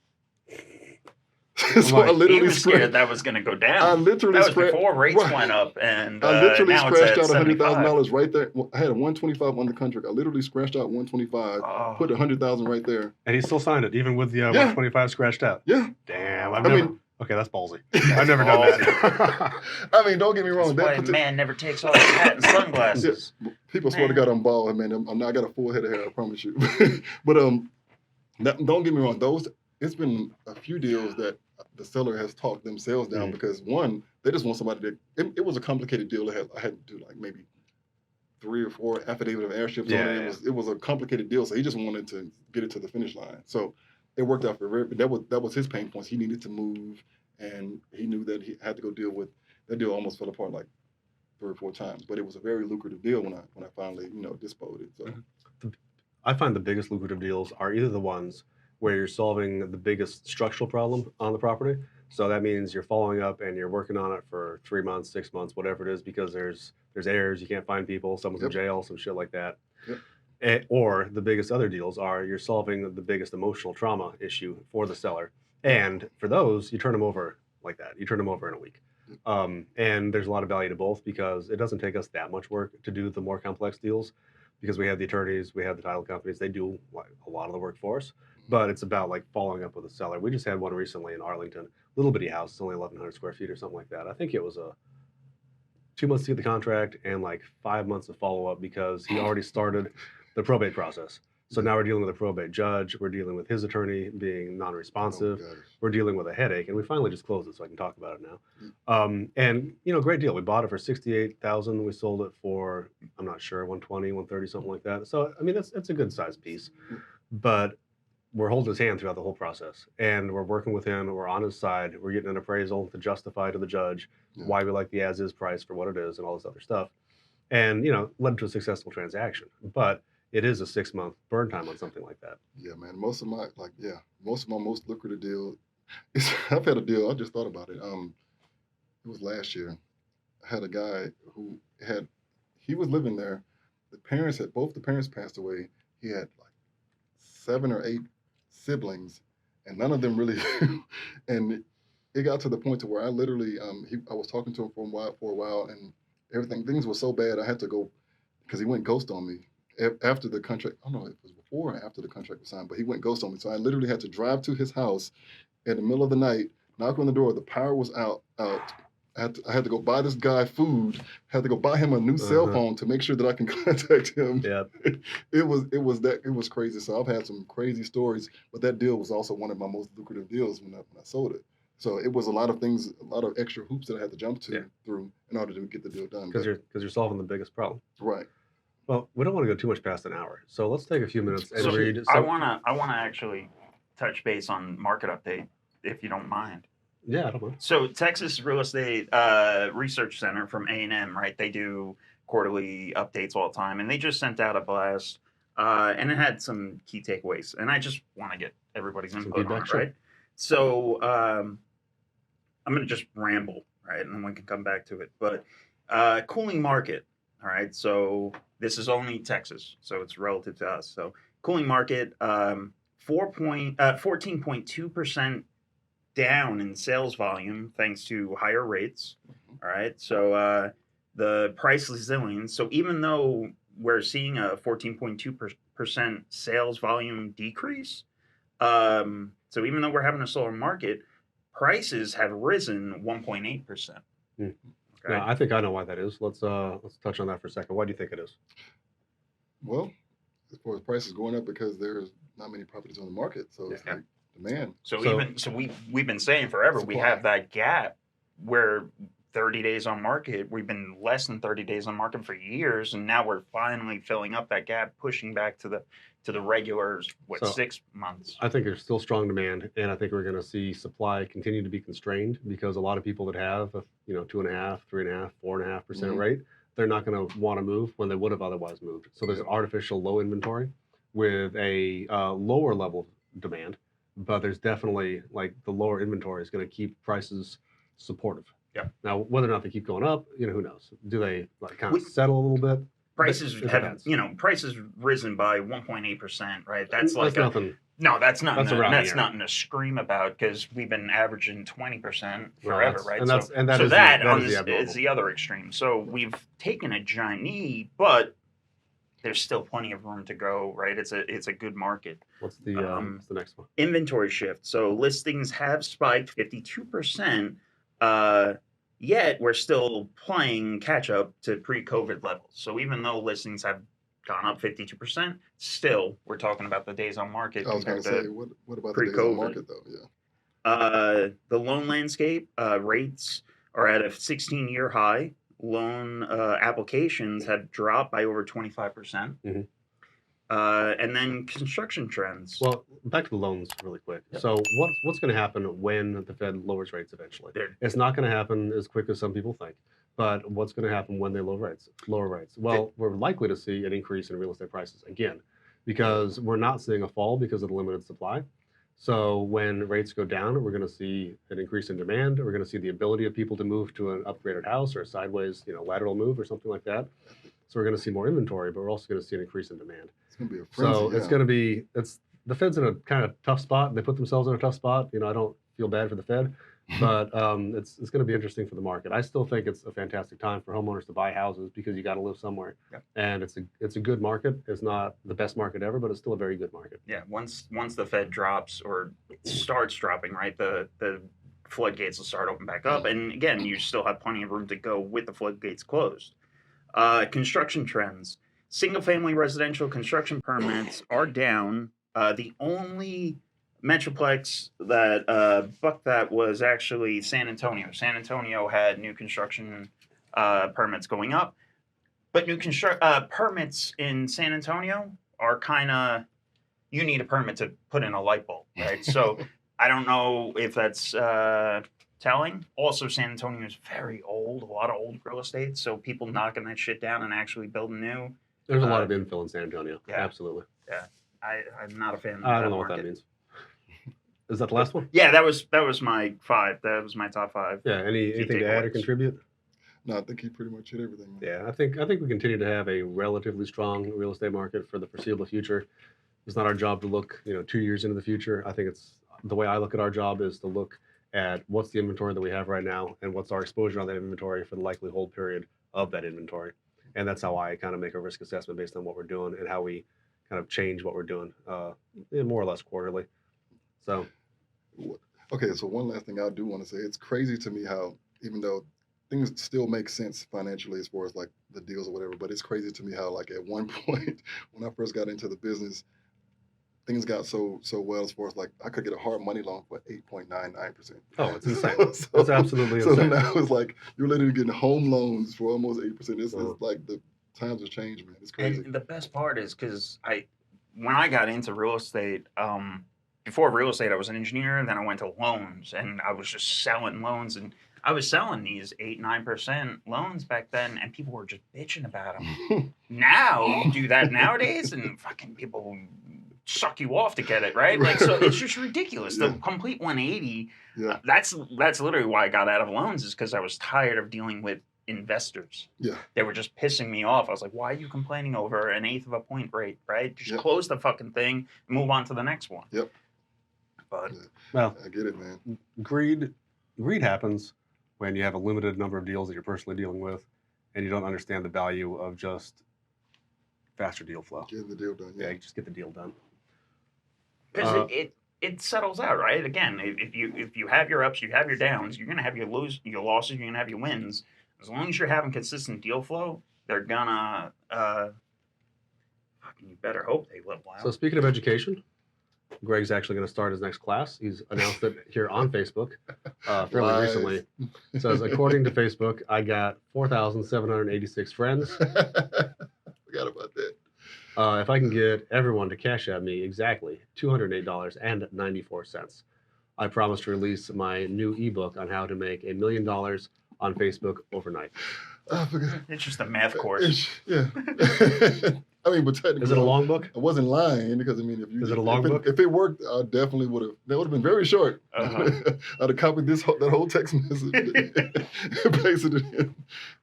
So I He literally was scared that was going to go down. I literally that was before rates went up, and I literally now scratched it's out at $100,000 right there. I had a $125 on the contract. I literally scratched out $125, put $100,000 right there, and he still signed it, even with the 125 scratched out. Yeah. Damn. Okay, that's ballsy. I've never done that. I mean, don't get me wrong. That's why man never takes off his hat and sunglasses. Yeah. People swear to God I'm bald, man. I got a full head of hair, I promise you. But don't get me wrong. It's been a few deals that the seller has talked themselves down because one, they just want somebody to. It was a complicated deal. I had to do like maybe 3 or 4 affidavit of airships on it. It was a complicated deal, so he just wanted to get it to the finish line. So it worked out for that was his pain points. He needed to move, and he knew that he had to go deal with that deal. Almost fell apart like 3 or 4 times, but it was a very lucrative deal when I finally disposed it. So I find the biggest lucrative deals are either the ones where you're solving the biggest structural problem on the property. So that means you're following up and you're working on it for 3 months, 6 months, whatever it is, because there's errors, you can't find people, someone's in jail, some shit like that. Or the biggest other deals are you're solving the biggest emotional trauma issue for the seller. And for those, you turn them over like that. You turn them over in a week. And there's a lot of value to both because it doesn't take us that much work to do the more complex deals because we have the attorneys, we have the title companies, they do a lot of the work for us. But it's about like following up with the seller. We just had one recently in Arlington, little bitty house, it's only 1,100 square feet or something like that. I think it was 2 months to get the contract and like 5 months of follow up because he already started the probate process. So now we're dealing with a probate judge. We're dealing with his attorney being non-responsive. We're dealing with a headache, and we finally just closed it, so I can talk about it now. And great deal. We bought it for $68,000. We sold it for I'm not sure 120, 130, something like that. So I mean, that's a good size piece, but we're holding his hand throughout the whole process, and we're working with him. We're on his side. We're getting an appraisal to justify to the judge Yeah. why we like the as-is price for what it is, and all this other stuff. And led to a successful transaction. But it is a 6-month burn time on something like that. Yeah, man. Most of my most lucrative deal is I've had a deal. I just thought about it. It was last year. I had a guy who he was living there. Both the parents passed away. He had like 7 or 8 siblings, and none of them really. And it got to the point to where I literally, I was talking to him for a while, and things were so bad I had to go because he went ghost on me after the contract. I don't know if it was before or after the contract was signed, but he went ghost on me. So I literally had to drive to his house in the middle of the night, knock on the door. The power was out. I had to go buy this guy food. Had to go buy him a new cell phone to make sure that I can contact him. Yeah. It was crazy. So I've had some crazy stories, but that deal was also one of my most lucrative deals when I sold it. So it was a lot of things, a lot of extra hoops that I had to jump through in order to get the deal done. Because you're solving the biggest problem. Right. Well, we don't want to go too much past an hour, so let's take a few minutes and read. I wanna actually touch base on market update, if you don't mind. Yeah, I don't mind. So Texas Real Estate Research Center from A&M, right? They do quarterly updates all the time, and they just sent out a blast, and it had some key takeaways. And I just want to get everybody's input on it, right? So I'm going to just ramble, right, and then we can come back to it. But cooling market, all right. So this is only Texas, so it's relative to us. So cooling market, 14.2% down in sales volume thanks to higher rates. All right. So the price resilience. So even though we're seeing a 14.2% sales volume decrease, so even though we're having a slower market, prices have risen 1.8%. Okay. Now, I think I know why that is. Let's touch on that for a second. Why do you think it is? Well, as far as prices going up because there's not many properties on the market, so it's like demand. So we've been saying forever we have that gap where 30 days on market, we've been less than 30 days on market for years, and now we're finally filling up that gap, pushing back to the regular 6 months. I think there's still strong demand, and I think we're going to see supply continue to be constrained because a lot of people that have a 2.5%, 3.5%, 4.5% rate, they're not going to want to move when they would have otherwise moved. So there's an artificial low inventory with a lower level of demand. But there's definitely the lower inventory is going to keep prices supportive. Yeah. Now, whether or not they keep going up, who knows? Do they kind of settle a little bit? Prices have prices risen by 1.8%, right? That's nothing. No, that's not. That's here. Nothing to scream about because we've been averaging 20% forever, right? And that is the other extreme. So we've taken a giant knee, but there's still plenty of room to go, right? It's a good market. What's the next one? Inventory shift. So listings have spiked 52%, yet we're still playing catch up to pre-COVID levels. So even though listings have gone up 52%, still we're talking about the days on market. I was going to say, what about the days on market though? Yeah. The loan landscape rates are at a 16-year high. Loan applications have dropped by over 25%. And then construction trends. Well, back to the loans really quick. Yep. So what's going to happen when the Fed lowers rates eventually? It's not going to happen as quick as some people think. But what's going to happen when they lower rates? Well, we're likely to see an increase in real estate prices again because we're not seeing a fall because of the limited supply. So when rates go down, we're going to see an increase in demand. We're going to see the ability of people to move to an upgraded house or a sideways, lateral move or something like that. So we're going to see more inventory, but we're also going to see an increase in demand. It's going to be a frenzy. So it's going to be the Fed's in a kind of tough spot. They put themselves in a tough spot. I don't feel bad for the Fed, but it's going to be interesting for the market. I still think it's a fantastic time for homeowners to buy houses because you got to live somewhere, and it's a good market. It's not the best market ever, but it's still a very good market. Yeah, once the Fed drops or starts dropping, right, the floodgates will start opening back up, and again, you still have plenty of room to go with the floodgates closed. Construction trends: single-family residential construction permits are down. The only metroplex that bucked that was actually San Antonio. San Antonio had new construction permits going up, but new permits in San Antonio are kind of you need a permit to put in a light bulb, right? So I don't know if that's telling. Also, San Antonio is very old, a lot of old real estate, so people knocking that shit down and actually building new. There's a lot of infill in San Antonio. Yeah. Absolutely. Yeah, I'm not a fan of I that don't know what market. that means. Is that the last one? Yeah, that was my 5. That was my top 5. Yeah. Anything to add or takeaways. contribute? No, I think he pretty much hit everything. Man. Yeah, I think we continue to have a relatively strong real estate market for the foreseeable future. It's not our job to look, 2 years into the future. I think it's the way I look at our job is to look at what's the inventory that we have right now and what's our exposure on that inventory for the likely hold period of that inventory. And that's how I kind of make a risk assessment based on what we're doing and how we kind of change what we're doing, more or less quarterly. So, okay. So one last thing I do want to say, it's crazy to me how even though things still make sense financially as far as like the deals or whatever, but it's crazy to me how like at one point when I first got into the business, things got so well as far as like I could get a hard money loan for 8.99%. oh, it's insane. It's absolutely So insane. now it's like you're literally getting home loans for almost 8%. It's like the times have changed, man. It's crazy. And the best part is because when I got into real estate, before real estate, I was an engineer. Then I went to loans, and I was just selling loans, and I was selling these 8-9% loans back then, and people were just bitching about them. Now you do that nowadays, and fucking people suck you off to get it, right? Like, so it's just ridiculous. Yeah. The complete 180. Yeah. That's literally why I got out of loans, is because I was tired of dealing with investors. Yeah. They were just pissing me off. I was like, why are you complaining over an 1/8 of a point rate, right? Just Yep. close the fucking thing and move on to the next one. Yep. But Well, I get it, man. greed happens when you have a limited number of deals that you're personally dealing with and you don't understand the value of just faster deal flow. Getting the deal done. Yeah, Yeah. you just get the deal done. because it settles out, right? Again, if you have your ups, you have your downs, you're gonna have your losses, you're gonna have your wins. As long as you're having consistent deal flow, they're gonna fucking, you better hope they level out. So speaking of education, Greg's actually going to start his next class. He's announced it here on Facebook fairly Lies. recently. It says, according to Facebook, I got 4,786 friends. Forgot about that. If I can get everyone to cash at me exactly $208.94, I promise to release my new ebook on how to make $1 million on Facebook overnight. I forgot. It's just a math course. Yeah. I mean, but technically, Is it a long book? I wasn't lying because I mean, if you Is it a long book? If it worked, I definitely would have. That would have been very short. Uh-huh. I'd have copied that whole text message and pasted it in.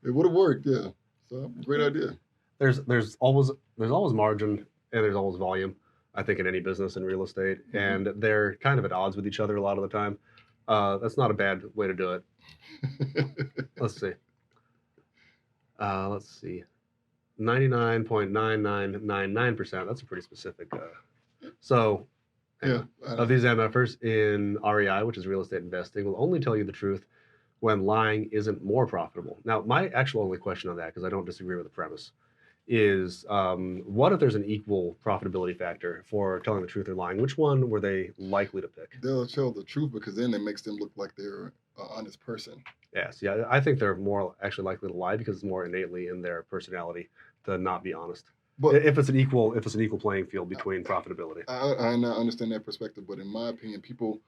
It would have worked. Yeah. So great idea. There's always margin and there's always volume, I think, in any business in real estate, and they're kind of at odds with each other a lot of the time. That's not a bad way to do it. Let's see. 99.9999%. That's a pretty specific. So, Yeah. of these MFers in REI, which is real estate investing, will only tell you the truth when lying isn't more profitable. Now, my actual only question on that, because I don't disagree with the premise, is what if there's an equal profitability factor for telling the truth or lying? Which one were they likely to pick? They'll tell the truth because then it makes them look like they're an honest person. Yes, yeah, I think they're more actually likely to lie because it's more innately in their personality to not be honest. But If it's an equal playing field between profitability. I now understand that perspective, but in my opinion, people,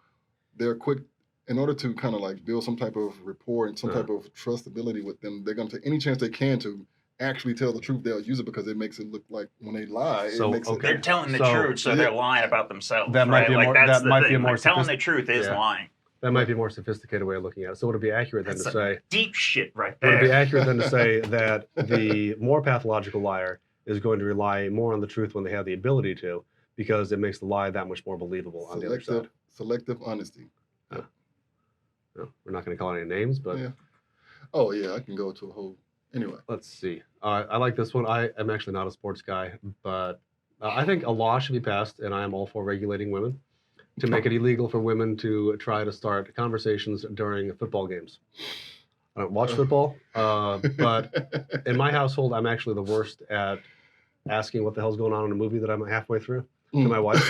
they're quick, in order to kind of like build some type of rapport and some type of trustability with them, they're going to take any chance they can to actually tell the truth. They'll use it because it makes it look like when they lie, So, it makes okay. They're telling the So- truth, so they're lying about themselves. That might right? be a Like, more- that's that the might be thing. a more Like, telling the sophist- truth is yeah. lying. That might be a more sophisticated way of looking at it. So would it be accurate then That's to some say deep shit right would it be there. accurate then to say that the more pathological liar is going to rely more on the truth when they have the ability to, because it makes the lie that much more believable on the other side? Selective honesty. No, we're not going to call it any names, but Yeah. Oh yeah, I can go to a whole. Anyway, let's see. I like this one. I am actually not a sports guy, but I think a law should be passed, and I am all for regulating women to make it illegal for women to try to start conversations during football games. I don't watch football, but in my household, I'm actually the worst at asking what the hell's going on in a movie that I'm halfway through to my wife.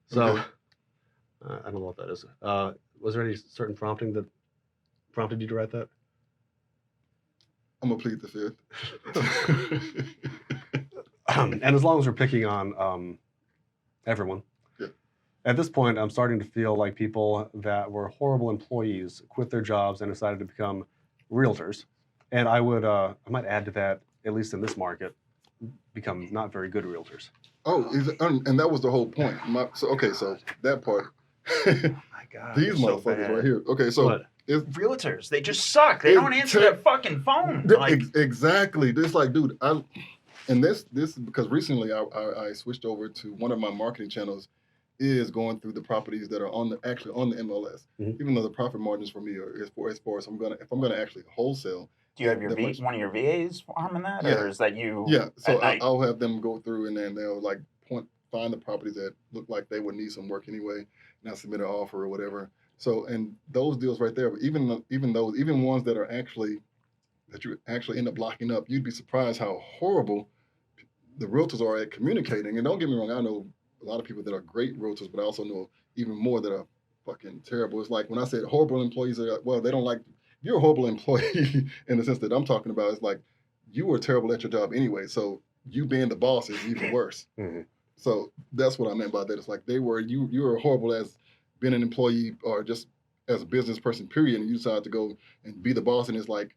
So Okay. I don't know what that is. Was there any certain prompting that prompted you to write that? I'm gonna plead the fifth. And as long as we're picking on everyone. Yeah. At this point, I'm starting to feel like people that were horrible employees quit their jobs and decided to become realtors. And I might add to that, at least in this market, become not very good realtors. Oh, and that was the whole point. So that part. My God, These so motherfuckers bad. right here. Okay, so What? Realtors, they just suck. They don't answer their fucking phone. Like, exactly. This like, dude, this because recently I switched over to one of my marketing channels is going through the properties that are actually on the MLS. Mhm. Even though the profit margins for me are as far as if I'm gonna actually wholesale. do you have your that much- one of your VAs farming that, Yeah. or is that you? Yeah, so at night? I'll have them go through and then they'll like find the properties that look like they would need some work anyway, and I'll submit an offer or whatever. So and those deals right there, but even ones that are actually that you actually end up locking up, you'd be surprised how horrible the realtors are at communicating. And don't get me wrong, I know a lot of people that are great realtors, but I also know even more that are fucking terrible. It's like when I said horrible employees are well, they don't like you're a horrible employee in the sense that I'm talking about. It's like you were terrible at your job anyway, so you being the boss is even worse. Mm-hmm. So that's what I meant by that. It's like you were horrible as being an employee or just as a business person, period, and you decide to go and be the boss, and it's like,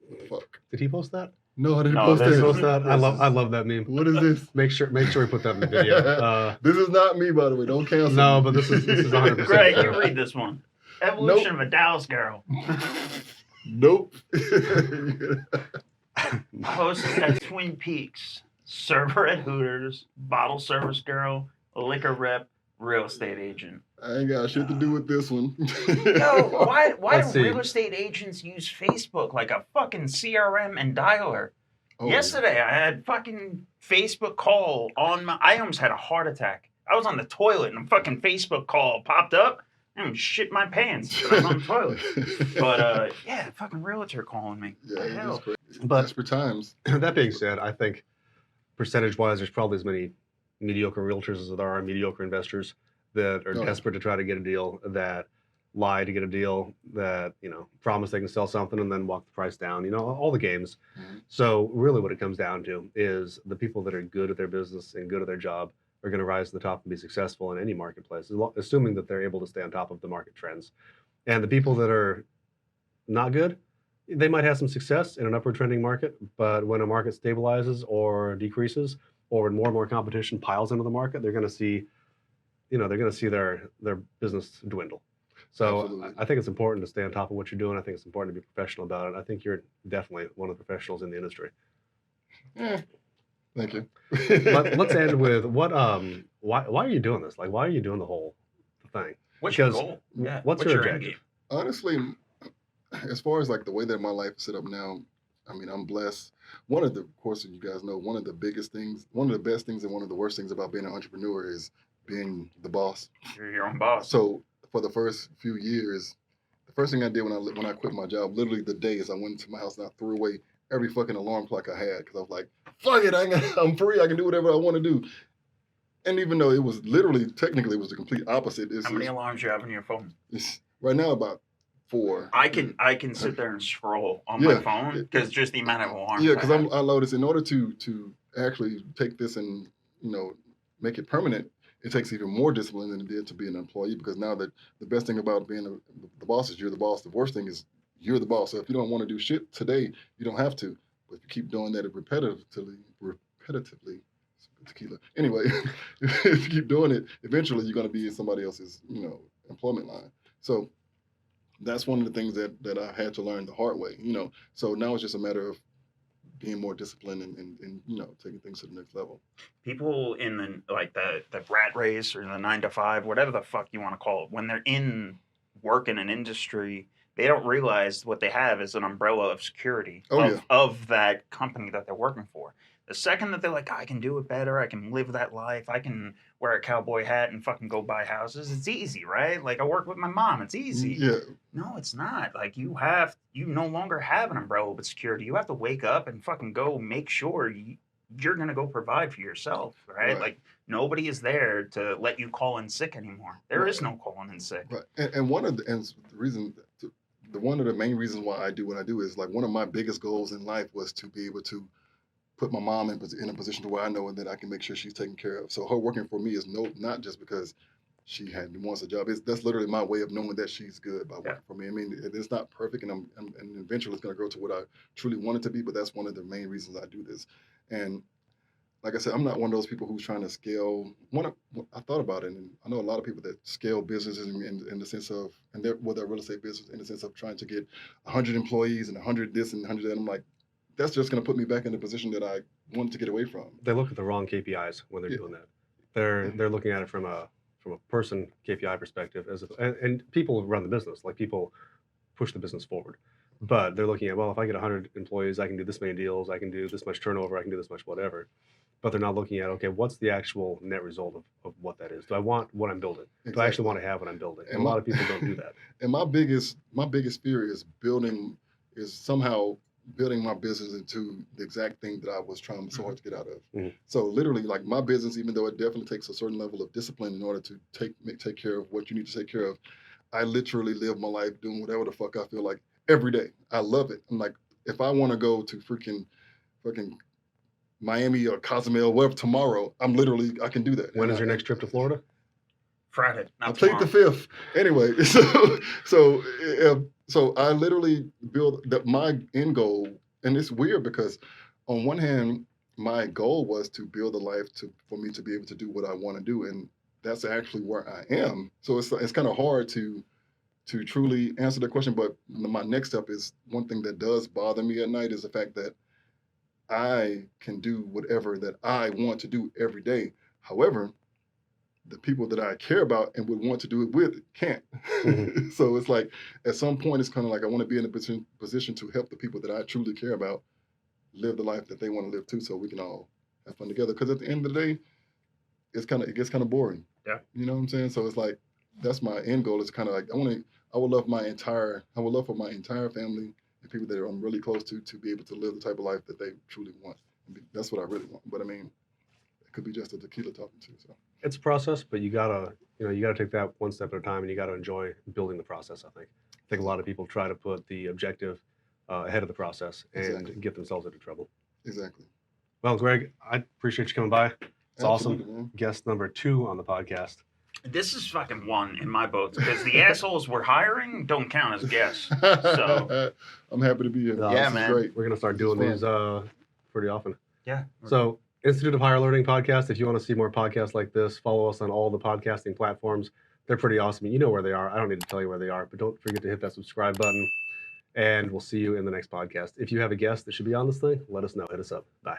what the fuck? Did he post that? No, I didn't No, post Did he that. post that? I love that meme. What is this? Make sure we put that in the video. This is not me, by the way. Don't cancel. No, me. but this is 100%. Greg, sure. you read this one. Evolution of a Dallas girl. Nope. Host at Twin Peaks. Server at Hooters. Bottle service girl. Liquor rep. Real estate agent. I ain't got shit to do with this one. Yo, why Let's do see. real estate agents use Facebook like a fucking CRM and dialer? Oh, Yesterday, I had fucking Facebook call on my. I almost had a heart attack. I was on the toilet and a fucking Facebook call popped up. And shit my pants. But I was on the toilet. But yeah, fucking realtor calling me. Yeah, What the it is hell? crazy. But- Desperate times. That being said, I think percentage-wise, there's probably as many mediocre realtors as there are mediocre investors that are Oh. desperate to try to get a deal, that lie to get a deal, that promise they can sell something and then walk the price down. All the games. Mhm. So really, what it comes down to is the people that are good at their business and good at their job are going to rise to the top and be successful in any marketplace, assuming that they're able to stay on top of the market trends. And the people that are not good, they might have some success in an upward trending market, but when a market stabilizes or decreases, or when more and more competition piles into the market, they're going to see, their business dwindle. So Absolutely. I think it's important to stay on top of what you're doing. I think it's important to be professional about it. I think you're definitely one of the professionals in the industry. Thank you. Let's end with why are you doing this? Like, why are you doing the whole thing? What's your Because goal? Yeah. what's your end objective? game? Honestly, as far as like the way that my life is set up now, I mean, I'm blessed. Of course, you guys know, one of the biggest things, one of the best things, and one of the worst things about being an entrepreneur is being the boss. You're your own boss. So for the first few years, the first thing I did when I quit my job, literally the days I went to my house and I threw away every fucking alarm clock I had because I was like, fuck it, I'm free. I can do whatever I want to do. And even though it was technically, it was the complete opposite. How many alarms you have on your phone? It's right now about 4. I can sit there and scroll on Yeah. my phone because just the amount of alarms. Yeah, because I have. I noticed in order to actually take this and make it permanent, it takes even more discipline than it did to be an employee. Because now that the best thing about being the boss is you're the boss. The worst thing is you're the boss. So if you don't want to do shit today, you don't have to. But if you keep doing that repetitively, tequila. Anyway, if you keep doing it, eventually you're going to be in somebody else's employment line. So that's one of the things that I had to learn the hard way. So now it's just a matter of being more disciplined and taking things to the next level. People in the rat race or the 9 to 5, whatever the fuck you want to call it, when they're in work in an industry, they don't realize what they have is an umbrella of security of that company that they're working for. The second that they're like, I can do it better, I can live that life, I can wear a cowboy hat and fucking go buy houses, it's easy, right? Like, I work with my mom, it's easy. Yeah. No, it's not. Like, you no longer have an umbrella of security. You have to wake up and fucking go make sure you're going to go provide for yourself, right? Like, nobody is there to let you call in sick anymore. There is no calling in sick. Right. And one of the main reasons why I do what I do is like one of my biggest goals in life was to be able to put my mom in a position to where I know that I can make sure she's taken care of. So her working for me is not just because she wants a job. That's literally my way of knowing that she's good by working for me. I mean, it's not perfect, and and eventually it's going to grow to what I truly want it to be. But that's one of the main reasons I do this. And like I said, I'm not one of those people who's trying to scale. I thought about it, and I know a lot of people that scale businesses in the sense of, and their real estate business in the sense of trying to get 100 employees and 100 this and 100 that. I'm like, that's just going to put me back in the position that I wanted to get away from. They look at the wrong KPIs when they're doing that. They're looking at it from a person KPI perspective, and people run the business, like people push the business forward. But they're looking at, well, if I get 100 employees, I can do this many deals, I can do this much turnover, I can do this much whatever. But they're not looking at, okay, what's the actual net result of what that is? Do I want what I'm building? Exactly. Do I actually want to have what I'm building? And a lot of people don't do that. And my biggest fear is somehow building my business into the exact thing that I was trying so hard to get out of. Mm-hmm. So literally, like my business, even though it definitely takes a certain level of discipline in order to take care of what you need to take care of, I literally live my life doing whatever the fuck I feel like every day. I love it. I'm like, if I want to go to fucking Miami or Cozumel, wherever tomorrow, I can do that. When is your next trip to Florida? Friday. I'll take the 5th. Anyway, so I literally build that my end goal, and it's weird because on one hand, my goal was to build a life for me to be able to do what I want to do, and that's actually where I am. So it's kind of hard to truly answer the question. But my next step is, one thing that does bother me at night is the fact that I can do whatever that I want to do every day. However, the people that I care about and would want to do it with can't. Mm-hmm. So it's like, at some point, it's kind of like I want to be in a position to help the people that I truly care about live the life that they want to live too, so we can all have fun together. Because at the end of the day, it gets kind of boring. Yeah. You know what I'm saying? So it's like, that's my end goal. It's kind of like, I would love for my entire family and people that I'm really close to be able to live the type of life that they truly want. That's what I really want. But I mean, it could be just a tequila talking to. So it's a process, but you gotta take that one step at a time, and you gotta enjoy building the process. I think a lot of people try to put the objective ahead of the process and get themselves into trouble. Exactly. Well, Greg, I appreciate you coming by. It's Absolutely, awesome. Man. Guest number 2 on the podcast. This is fucking 1 in my book, because the assholes we're hiring don't count as guests. So I'm happy to be here. Yeah, man. Great. We're gonna start doing these pretty often. Yeah. So, Institute of Higher Learning podcast. If you want to see more podcasts like this, follow us on all the podcasting platforms. They're pretty awesome. You know where they are. I don't need to tell you where they are, but don't forget to hit that subscribe button. And we'll see you in the next podcast. If you have a guest that should be on this thing, let us know. Hit us up. Bye.